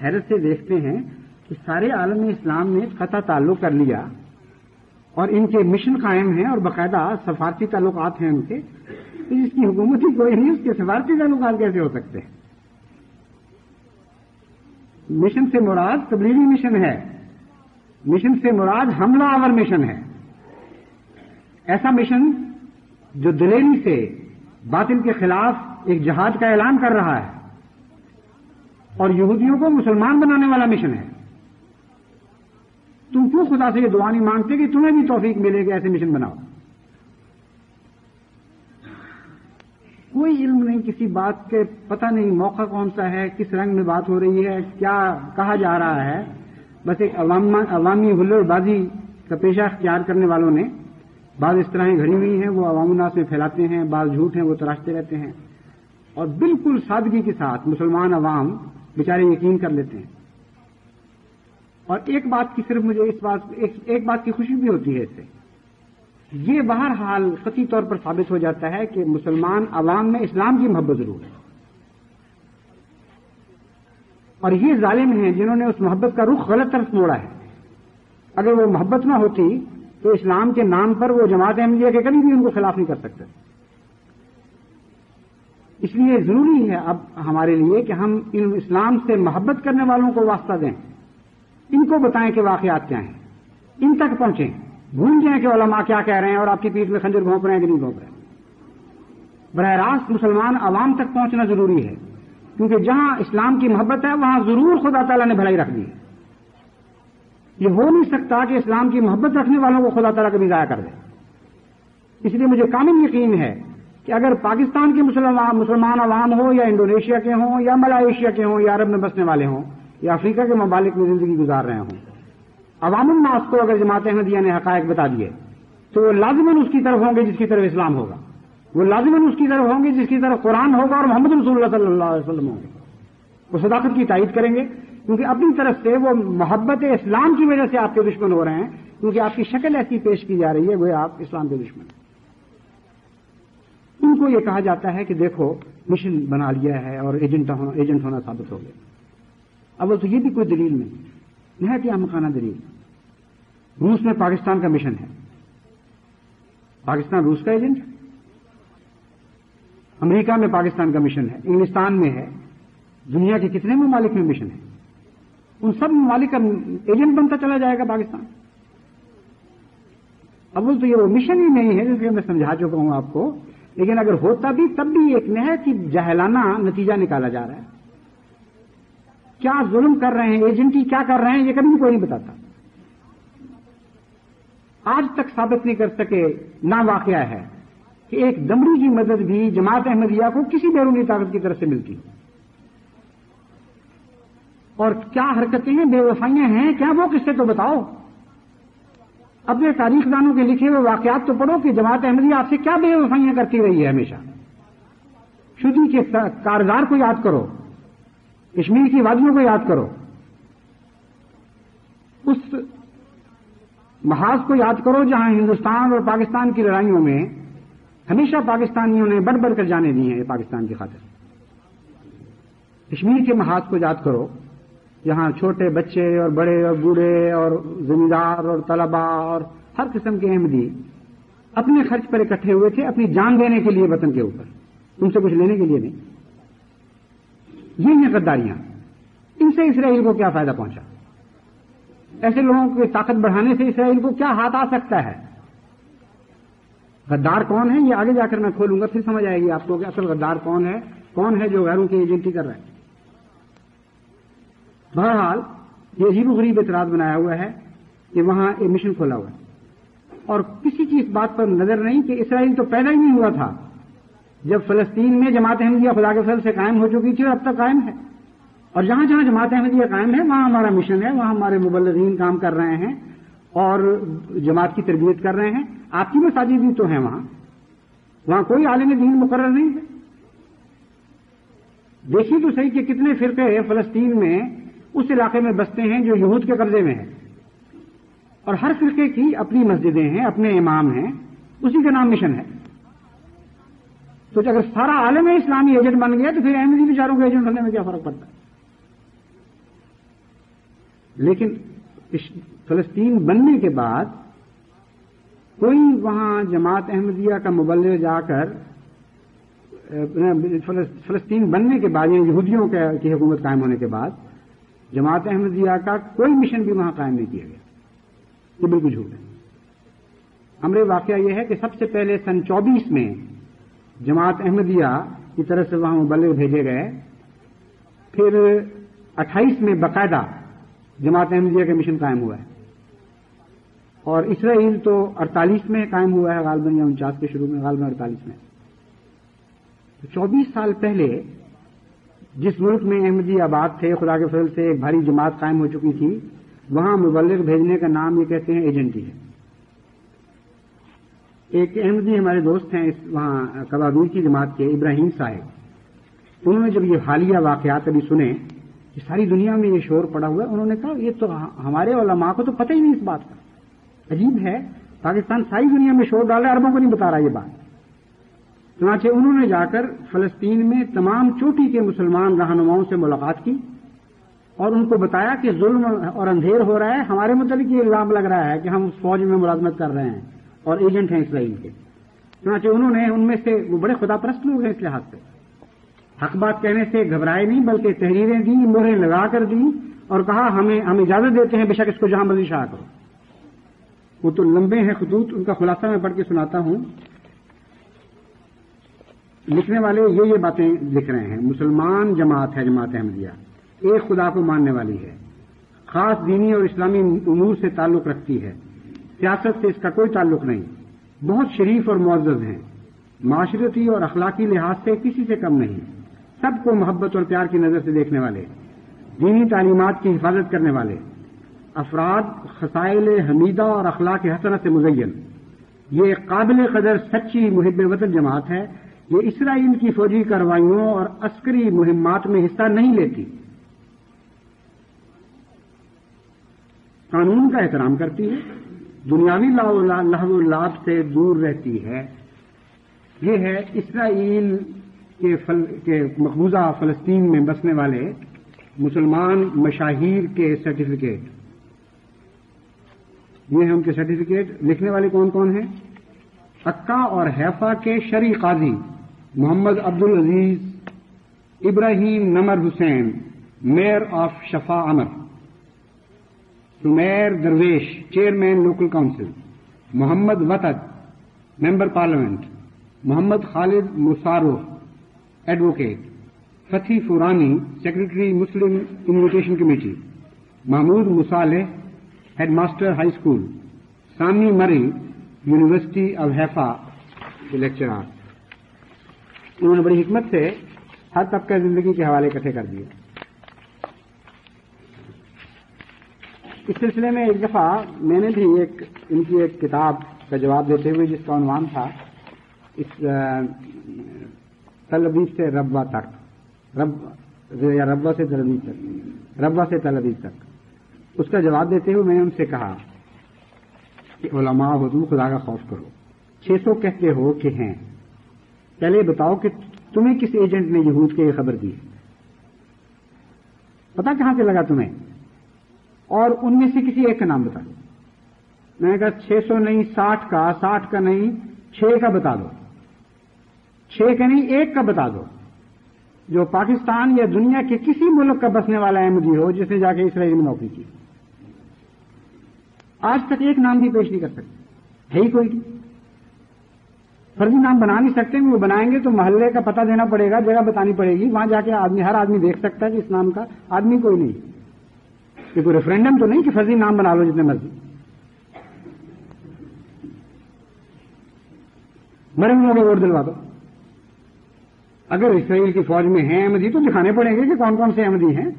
حیرت سے دیکھتے ہیں کہ سارے عالم اسلام نے قطع تعلق کر لیا اور ان کے مشن قائم ہیں اور باقاعدہ سفارتی تعلقات ہیں ان کے. جس کی حکومت ہی کوئی نہیں، اس کے سفارتی تعلقات کیسے ہو سکتے ہیں؟ مشن سے مراد تبلیغی مشن ہے، مشن سے مراد حملہ آور مشن ہے. ایسا مشن جو دلیری سے باطل کے خلاف ایک جہاد کا اعلان کر رہا ہے اور یہودیوں کو مسلمان بنانے والا مشن ہے. تم کیوں خدا سے یہ دعا نہیں مانگتے کہ تمہیں بھی توفیق ملے کہ ایسے مشن بناؤ؟ کوئی علم نہیں کسی بات کے، پتہ نہیں موقع کون سا ہے، کس رنگ میں بات ہو رہی ہے، کیا کہا جا رہا ہے. بس ایک عوامی ہلڑ بازی کا پیشہ اختیار کرنے والوں نے بعض اس طرح گھڑی ہوئی ہیں، وہ عوام الناس میں پھیلاتے ہیں، بعض جھوٹ ہیں وہ تراشتے رہتے ہیں، اور بالکل سادگی کے ساتھ مسلمان عوام بیچارے یقین کر لیتے ہیں. اور ایک بات کی صرف مجھے ایک بات کی خوشی بھی ہوتی ہے اس سے، یہ بہرحال قطعی طور پر ثابت ہو جاتا ہے کہ مسلمان عوام میں اسلام کی محبت ضرور ہے، اور یہ ظالم ہیں جنہوں نے اس محبت کا رخ غلط طرف موڑا ہے. اگر وہ محبت نہ ہوتی تو اسلام کے نام پر وہ جماعت احمدیہ کے کبھی بھی ان کو خلاف نہیں کر سکتے. اس لیے ضروری ہے اب ہمارے لیے کہ ہم ان اسلام سے محبت کرنے والوں کو واسطہ دیں، ان کو بتائیں کہ واقعات کیا ہیں، ان تک پہنچیں، بھول جائیں کہ علماء کیا کہہ رہے ہیں اور آپ کی پیٹھ میں خنجر گھونپ رہے ہیں کہ نہیں گھونپ رہے ہیں. براہ راست مسلمان عوام تک پہنچنا ضروری ہے، کیونکہ جہاں اسلام کی محبت ہے وہاں ضرور خدا تعالیٰ نے بھلائی رکھ دی ہے. یہ ہو نہیں سکتا کہ اسلام کی محبت رکھنے والوں کو خدا تعالیٰ کبھی ضائع کر دے. اس لیے مجھے کامل یقین ہے کہ اگر پاکستان کے مسلمان عوام ہو یا انڈونیشیا کے ہوں یا ملائیشیا کے ہوں یا عرب میں بسنے والے ہوں یا افریقہ کے ممالک میں زندگی گزار رہے ہوں، عوام الناس کو اگر جماعت احمدیہ نے حقائق بتا دیے تو وہ لازماً اس کی طرف ہوں گے جس کی طرف اسلام ہوگا، وہ لازماً اس کی طرف ہوں گے جس کی طرف قرآن ہوگا اور محمد رسول اللہ صلی اللہ علیہ وسلم ہوں گے. وہ صداقت کی تائید کریں گے، کیونکہ اپنی طرف سے وہ محبت اسلام کی وجہ سے آپ کے دشمن ہو رہے ہیں، کیونکہ آپ کی شکل ایسی پیش کی جا رہی ہے وہ آپ اسلام کے دشمن ہیں. ان کو یہ کہا جاتا ہے کہ دیکھو مشن بنا لیا ہے اور ایجنٹ ہونا ثابت ہو گیا. اب تو یہ بھی کوئی دلیل نہیں، نہایت احمقانہ دلیل. روس میں پاکستان کا مشن ہے، پاکستان روس کا ایجنٹ ہے. امریکہ میں پاکستان کا مشن ہے، انگلستان میں ہے، دنیا کے کتنے ممالک میں مشن ہے. ان سب ممالک کا ایجنٹ بنتا چلا جائے گا پاکستان. اب تو یہ وہ مشن ہی نہیں ہے جس کے میں سمجھا چکا ہوں آپ کو، لیکن اگر ہوتا بھی تب بھی ایک نہایت ہی جاہلانہ نتیجہ نکالا جا رہا ہے. کیا ظلم کر رہے ہیں، ایجنٹی کیا کر رہے ہیں، یہ کبھی بھی کوئی نہیں بتاتا. آج تک ثابت نہیں کر سکے، نہ واقعہ ہے کہ ایک دمڑی کی مدد بھی جماعت احمدیہ کو کسی بیرونی طاقت کی طرف سے ملتی. اور کیا حرکتیں ہیں، بے وفائیاں ہیں کیا، وہ قصے تو بتاؤ. اپنے تاریخ دانوں کے لکھے ہوئے واقعات تو پڑھو کہ جماعت احمدیہ آپ سے کیا بے وفائیاں کرتی رہی ہے. ہمیشہ شدی کے کارزار کو یاد کرو، کشمیر کی وادیوں کو یاد کرو، اس محاذ کو یاد کرو جہاں ہندوستان اور پاکستان کی لڑائیوں میں ہمیشہ پاکستانیوں نے بڑھ بڑھ کر جانے دی ہیں پاکستان کی خاطر. کشمیر کے محاذ کو یاد کرو جہاں چھوٹے بچے اور بڑے اور بوڑھے اور زمیندار اور طلباء اور ہر قسم کے احمدی اپنے خرچ پر اکٹھے ہوئے تھے اپنی جان دینے کے لیے وطن کے اوپر، ان سے کچھ لینے کے لیے نہیں. یہ ہیں غداریاں. ان سے اسرائیل کو کیا فائدہ پہنچا؟ ایسے لوگوں کی طاقت بڑھانے سے اسرائیل کو کیا ہاتھ آ سکتا ہے؟ غدار کون ہے یہ آگے جا کر میں کھولوں گا، پھر سمجھ آئے گی آپ کو کہ اصل غدار کون ہے جو غیروں کی ایجنٹی کر رہا ہے. بہرحال یہ عجیب و غریب اعتراض بنایا ہوا ہے کہ وہاں ایک مشن کھولا ہوا ہے، اور کسی کی اس بات پر نظر نہیں کہ اسرائیل تو پیدا ہی نہیں ہوا تھا. جب فلسطین میں جماعت احمدیہ خدا کے فضل سے قائم ہو چکی تھی اور اب تک قائم ہے، اور جہاں جہاں جماعت احمدیہ قائم ہے وہاں ہمارا مشن ہے، وہاں ہمارے مبلغین کام کر رہے ہیں اور جماعت کی تربیت کر رہے ہیں. آپ کی مساجد بھی تو ہیں وہاں کوئی عالم دین مقرر نہیں ہے. دیکھیے تو صحیح کہ کتنے فرقے فلسطین میں اس علاقے میں بستے ہیں جو یہود کے قبضے میں ہے، اور ہر فرقے کی اپنی مسجدیں ہیں، اپنے امام ہیں، اسی کا نام مشن ہے. تو اگر سارا عالم اسلامی ایجنٹ بن گیا تو پھر احمدی بیچاروں کے ایجنٹ بننے میں کیا فرق پڑتا ہے؟ لیکن فلسطین بننے کے بعد کوئی وہاں جماعت احمدیہ کا مبلغ جا کر فلسطین بننے کے بعد یعنی یہودیوں کی حکومت قائم ہونے کے بعد جماعت احمدیہ کا کوئی مشن بھی وہاں قائم نہیں کیا گیا. یہ بالکل جھوٹ ہے. امر واقعہ یہ ہے کہ سب سے پہلے سن 24 میں جماعت احمدیہ کی طرف سے وہاں مبلغ بھیجے گئے، پھر 28 میں باقاعدہ جماعت احمدیہ کا مشن قائم ہوا ہے، اور اسرائیل تو 48 میں قائم ہوا ہے غالباً، یا 49 کے شروع میں، غالباً 48 میں. 24 سال پہلے جس ملک میں احمدی آباد تھے خدا کے فضل سے ایک بھاری جماعت قائم ہو چکی تھی، وہاں مبلغ بھیجنے کا نام یہ کہتے ہیں ایجنٹی ہے. ایک احمدی ہمارے دوست ہیں وہاں کبابیر کی جماعت کے ابراہیم صاحب، انہوں نے جب یہ حالیہ واقعات ابھی سنے کہ ساری دنیا میں یہ شور پڑا ہوا ہے، انہوں نے کہا یہ تو ہمارے علماء کو تو پتہ ہی نہیں اس بات کا. عجیب ہے، پاکستان ساری دنیا میں شور ڈال رہا ہے، عربوں کو نہیں بتا رہا یہ بات. چنانچہ انہوں نے جا کر فلسطین میں تمام چوٹی کے مسلمان رہنماؤں سے ملاقات کی اور ان کو بتایا کہ ظلم اور اندھیر ہو رہا ہے، ہمارے متعلق یہ الزام لگ رہا ہے کہ ہم فوج میں ملازمت کر رہے ہیں اور ایجنٹ ہیں اسرائیل کے. چنانچہ انہوں نے ان میں سے وہ بڑے خدا پرست لوگ ہیں اس لحاظ سے، حق بات کہنے سے گھبرائے نہیں بلکہ تحریریں دی، مہریں لگا کر دی اور کہا ہم اجازت دیتے ہیں بے شک اس کو جہاں مرضی شائع کرو. وہ تو لمبے ہیں خطوط، ان کا خلاصہ میں پڑھ کے سناتا ہوں. لکھنے والے یہ باتیں لکھ رہے ہیں. مسلمان جماعت ہے جماعت احمدیہ، ایک خدا کو ماننے والی ہے، خاص دینی اور اسلامی امور سے تعلق رکھتی ہے، سیاست سے اس کا کوئی تعلق نہیں، بہت شریف اور معزز ہیں، معاشرتی اور اخلاقی لحاظ سے کسی سے کم نہیں، سب کو محبت اور پیار کی نظر سے دیکھنے والے، دینی تعلیمات کی حفاظت کرنے والے افراد، خصائل حمیدہ اور اخلاق حسنہ سے مزین. یہ قابل قدر سچی محب وطن جماعت ہے. یہ اسرائیل کی فوجی کارروائیوں اور عسکری مہمات میں حصہ نہیں لیتی، قانون کا احترام کرتی ہے، دنیاوی لہو و لعب سے دور رہتی ہے. یہ ہے اسرائیل کے مقبوضہ فلسطین میں بسنے والے مسلمان مشاہیر کے سرٹیفکیٹ. یہ ہیں ان کے سرٹیفکیٹ. لکھنے والے کون کون ہیں؟ عکا اور حیفا کے شرعی قاضی Muhammad Abdulaziz Ibrahim Nimr Hussein, mayor of Shefa Amr. Samir Darwish, chairman local council. Muhammad Watad, member parliament. Muhammad Khalid Masarwa, advocate. Fathi Furani, secretary Muslim invitation committee. Mahmoud Masalha, head master high school. Sami Mari, university of Haifa کے لیکچرار. انہوں نے بڑی حکمت سے ہر طبقہ زندگی کے حوالے اکٹھے کر دیے. اس سلسلے میں ایک دفعہ میں نے بھی ان کی ایک کتاب کا جواب دیتے ہوئے جس کا عنوان تھا اس تلبیب سے ربوہ تک، یا ربوہ سے تلبیب تک، ربوہ سے تلبیب تک، اس کا جواب دیتے ہوئے میں نے ان سے کہا کہ علماء ہو تم خدا کا خوف کرو. 600 کہتے ہو کہ ہیں، پہلے بتاؤ کہ تمہیں کس ایجنٹ نے یہود کے یہ خبر دی؟ پتا کہاں سے لگا تمہیں؟ اور ان میں سے کسی ایک کا نام بتا دو. میں نے کہا 600 نہیں، 60 کا، 60 کا نہیں، 6 کا بتا دو. 6 کا نہیں، 1 کا بتا دو جو پاکستان یا دنیا کے کسی ملک کا بسنے والا احمدی ہو جس نے جا کے اسرائیل میں نوکری کی. آج تک ایک نام بھی پیش نہیں کر سکتے، ہے ہی کوئی نہیں. فرضی نام بنا نہیں سکتے، وہ بنائیں گے تو محلے کا پتہ دینا پڑے گا، جگہ بتانی پڑے گی، وہاں جا کے ہر آدمی دیکھ سکتا ہے کہ اس نام کا آدمی کوئی نہیں. یہ کوئی ریفرینڈم تو نہیں کہ فرضی نام بنا لو جتنے مرضی. مرے ہوئے کو ووٹ دلوا دو. اگر اسرائیل کی فوج میں ہیں احمدی تو دکھانے پڑیں گے کہ کون کون سے احمدی ہیں.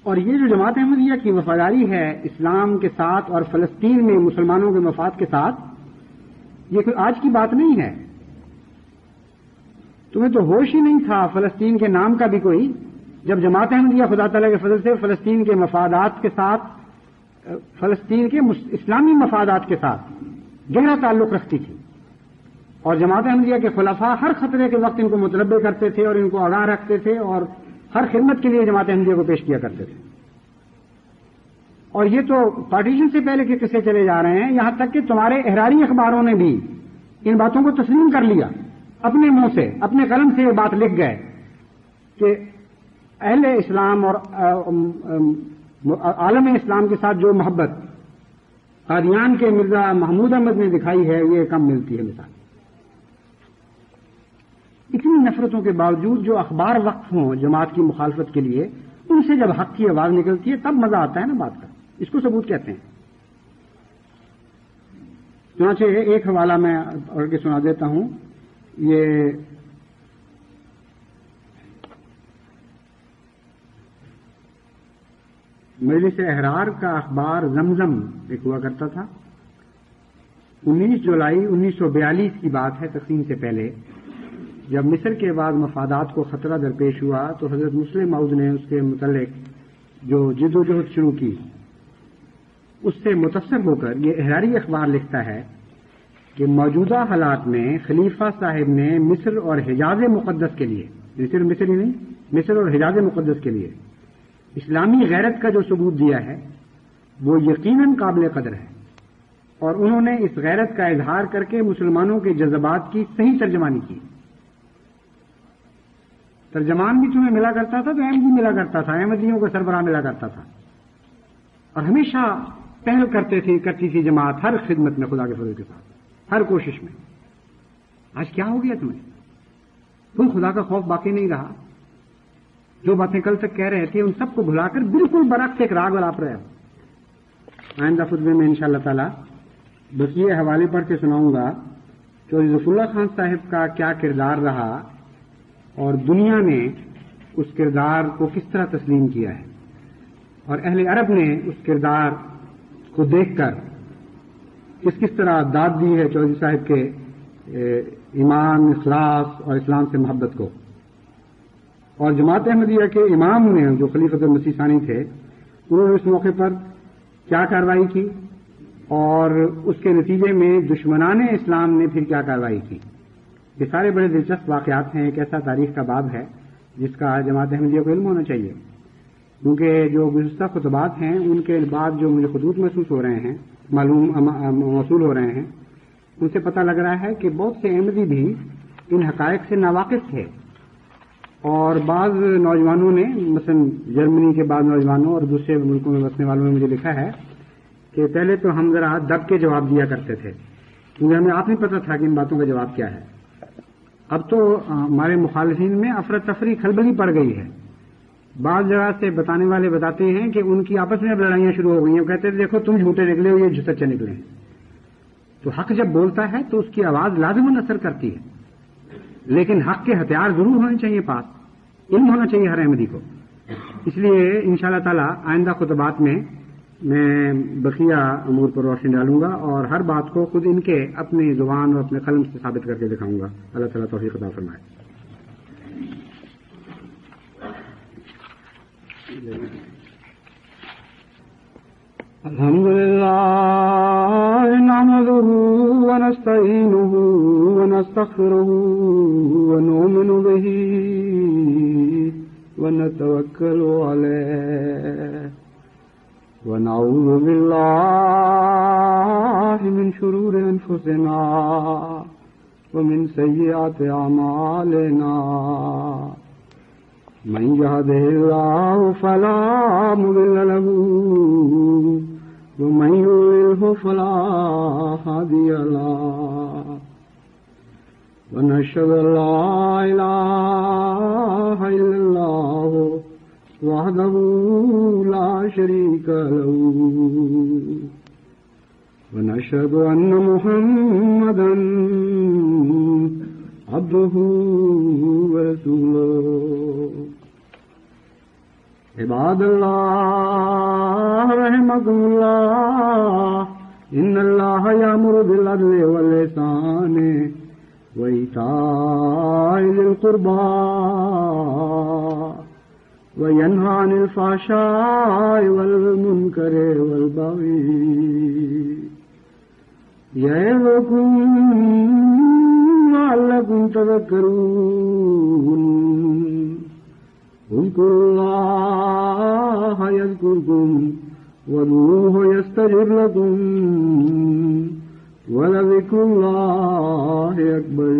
اور یہ جو جماعت احمدیہ کی وفاداری ہے اسلام کے ساتھ اور فلسطین میں مسلمانوں کے مفاد کے ساتھ، یہ کوئی آج کی بات نہیں ہے. تمہیں تو ہوش ہی نہیں تھا فلسطین کے نام کا بھی کوئی، جب جماعت احمدیہ خدا تعالیٰ کے فضل سے فلسطین کے مفادات کے ساتھ، فلسطین کے اسلامی مفادات کے ساتھ گہرا تعلق رکھتی تھی، اور جماعت احمدیہ کے خلفاء ہر خطرے کے وقت ان کو متنبع کرتے تھے اور ان کو آگاہ رکھتے تھے اور ہر خدمت کے لیے جماعت احمدیہ کو پیش کیا کرتے تھے. اور یہ تو پارٹیشن سے پہلے کے قصے چلے جا رہے ہیں، یہاں تک کہ تمہارے احراری اخباروں نے بھی ان باتوں کو تسلیم کر لیا، اپنے منہ سے اپنے قلم سے یہ بات لکھ گئے کہ اہل اسلام اور عالم اسلام کے ساتھ جو محبت قادیان کے مرزا محمود احمد نے دکھائی ہے یہ کم ملتی ہے. مثال اتنی نفرتوں کے باوجود جو اخبار وقف ہوں جماعت کی مخالفت کے لیے، ان سے جب حق کی آواز نکلتی ہے تب مزہ آتا ہے نا بات کا. اس کو ثبوت کہتے ہیں. چنانچہ ایک حوالہ میں پڑھ کے سنا دیتا ہوں. یہ مجلس احرار کا اخبار زمزم ایک ہوا کرتا تھا. 19 جولائی 1942 کی بات ہے، تقسیم سے پہلے، جب مصر کے بعد مفادات کو خطرہ درپیش ہوا تو حضرت مسلم موعود نے اس کے متعلق جو جد و جہد شروع کی، اس سے متاثر ہو کر یہ احراری اخبار لکھتا ہے کہ موجودہ حالات میں خلیفہ صاحب نے مصر اور حجاز مقدس کے لیے، مصر ہی نہیں، مصر اور حجاز مقدس کے لیے اسلامی غیرت کا جو ثبوت دیا ہے وہ یقیناً قابل قدر ہے، اور انہوں نے اس غیرت کا اظہار کر کے مسلمانوں کے جذبات کی صحیح ترجمانی کی. ترجمان بھی تمہیں ملا کرتا تھا تو احمدی ملا کرتا تھا، احمدیوں کا سربراہ ملا کرتا تھا، اور ہمیشہ پہل کرتی تھی جماعت ہر خدمت میں خدا کے فضل کے ساتھ، ہر کوشش میں. آج کیا ہو گیا تمہیں؟ کوئی خدا کا خوف باقی نہیں رہا. جو باتیں کل تک کہہ رہے تھے ان سب کو بھلا کر بالکل برعکس ایک راگ الاپ رہے ہو. آئندہ خطبے میں انشاءاللہ تعالی بس یہ حوالے پڑھ کے سناؤں گا چودھری ظفر اللہ خان صاحب کا کیا کردار رہا اور دنیا نے اس کردار کو کس طرح تسلیم کیا ہے، اور اہل عرب نے اس کردار کو دیکھ کر کس طرح داد دی ہے چودھری صاحب کے ایمان، اخلاص اور اسلام سے محبت کو. اور جماعت احمدیہ کے امام نے جو خلیفۃ المسیح ثانی تھے، انہوں نے اس موقع پر کیا کارروائی کی اور اس کے نتیجے میں دشمنان اسلام نے پھر کیا کارروائی کی. یہ سارے بڑے دلچسپ واقعات ہیں. ایک ایسا تاریخ کا باب ہے جس کا جماعت احمدیہ کو علم ہونا چاہیے، کیونکہ جو گزشتہ خطبات ہیں ان کے بعد جو مجھے خطوط محسوس ہو رہے ہیں، موصول ہو رہے ہیں، ان سے پتہ لگ رہا ہے کہ بہت سے احمدی بھی ان حقائق سے ناواقف تھے، اور بعض نوجوانوں نے مثلا جرمنی کے بعض نوجوانوں اور دوسرے ملکوں میں بسنے والوں نے مجھے لکھا ہے کہ پہلے تو ہم ذرا دب کے جواب دیا کرتے تھے کیونکہ ہمیں آپ نہیں پتہ تھا کہ ان باتوں کا جواب کیا ہے. اب تو ہمارے مخالفین میں افراتفری کھلبلی پڑ گئی ہے. بعض جگہ سے بتانے والے بتاتے ہیں کہ ان کی آپس میں اب لڑائیاں شروع ہو گئی ہیں. وہ کہتے ہیں دیکھو تم جھوٹے نکلے ہو، یہ سچے نکلے ہیں. تو حق جب بولتا ہے تو اس کی آواز لازماً اثر کرتی ہے، لیکن حق کے ہتھیار ضرور ہونے چاہیے پاس، علم ہونا چاہیے ہر احمدی کو. اس لیے انشاءاللہ تعالی آئندہ خطبات میں بقیہ امور پر روشنی ڈالوں گا اور ہر بات کو خود ان کے اپنی زبان اور اپنے قلم سے ثابت کر کے دکھاؤں گا. اللہ تعالیٰ توفیق عطا فرمائے. الحمدللہ نحمدہ ونستعینہ ونستغفرہ ونؤمن بہ ونتوکل علیہ ونعوذ باللہ من شرور انفسنا ومن سیئات اعمالنا من يهده الله فلا مضل له ومن يضلل فلا هادي له ونشهد أن لا إله إلا الله وحده لا شريك له ونشهد أن محمدا عبده ورسوله عباد الله رحمكم الله إن الله يأمر بالعدل والإحسان وإيتاء ذي القربى وينهى عن الفحشاء والمنكر والبغي يعظكم لعلكم تذكرون اذكروا الله يذكركم وادعوه يستجب لكم ولذكر الله أكبر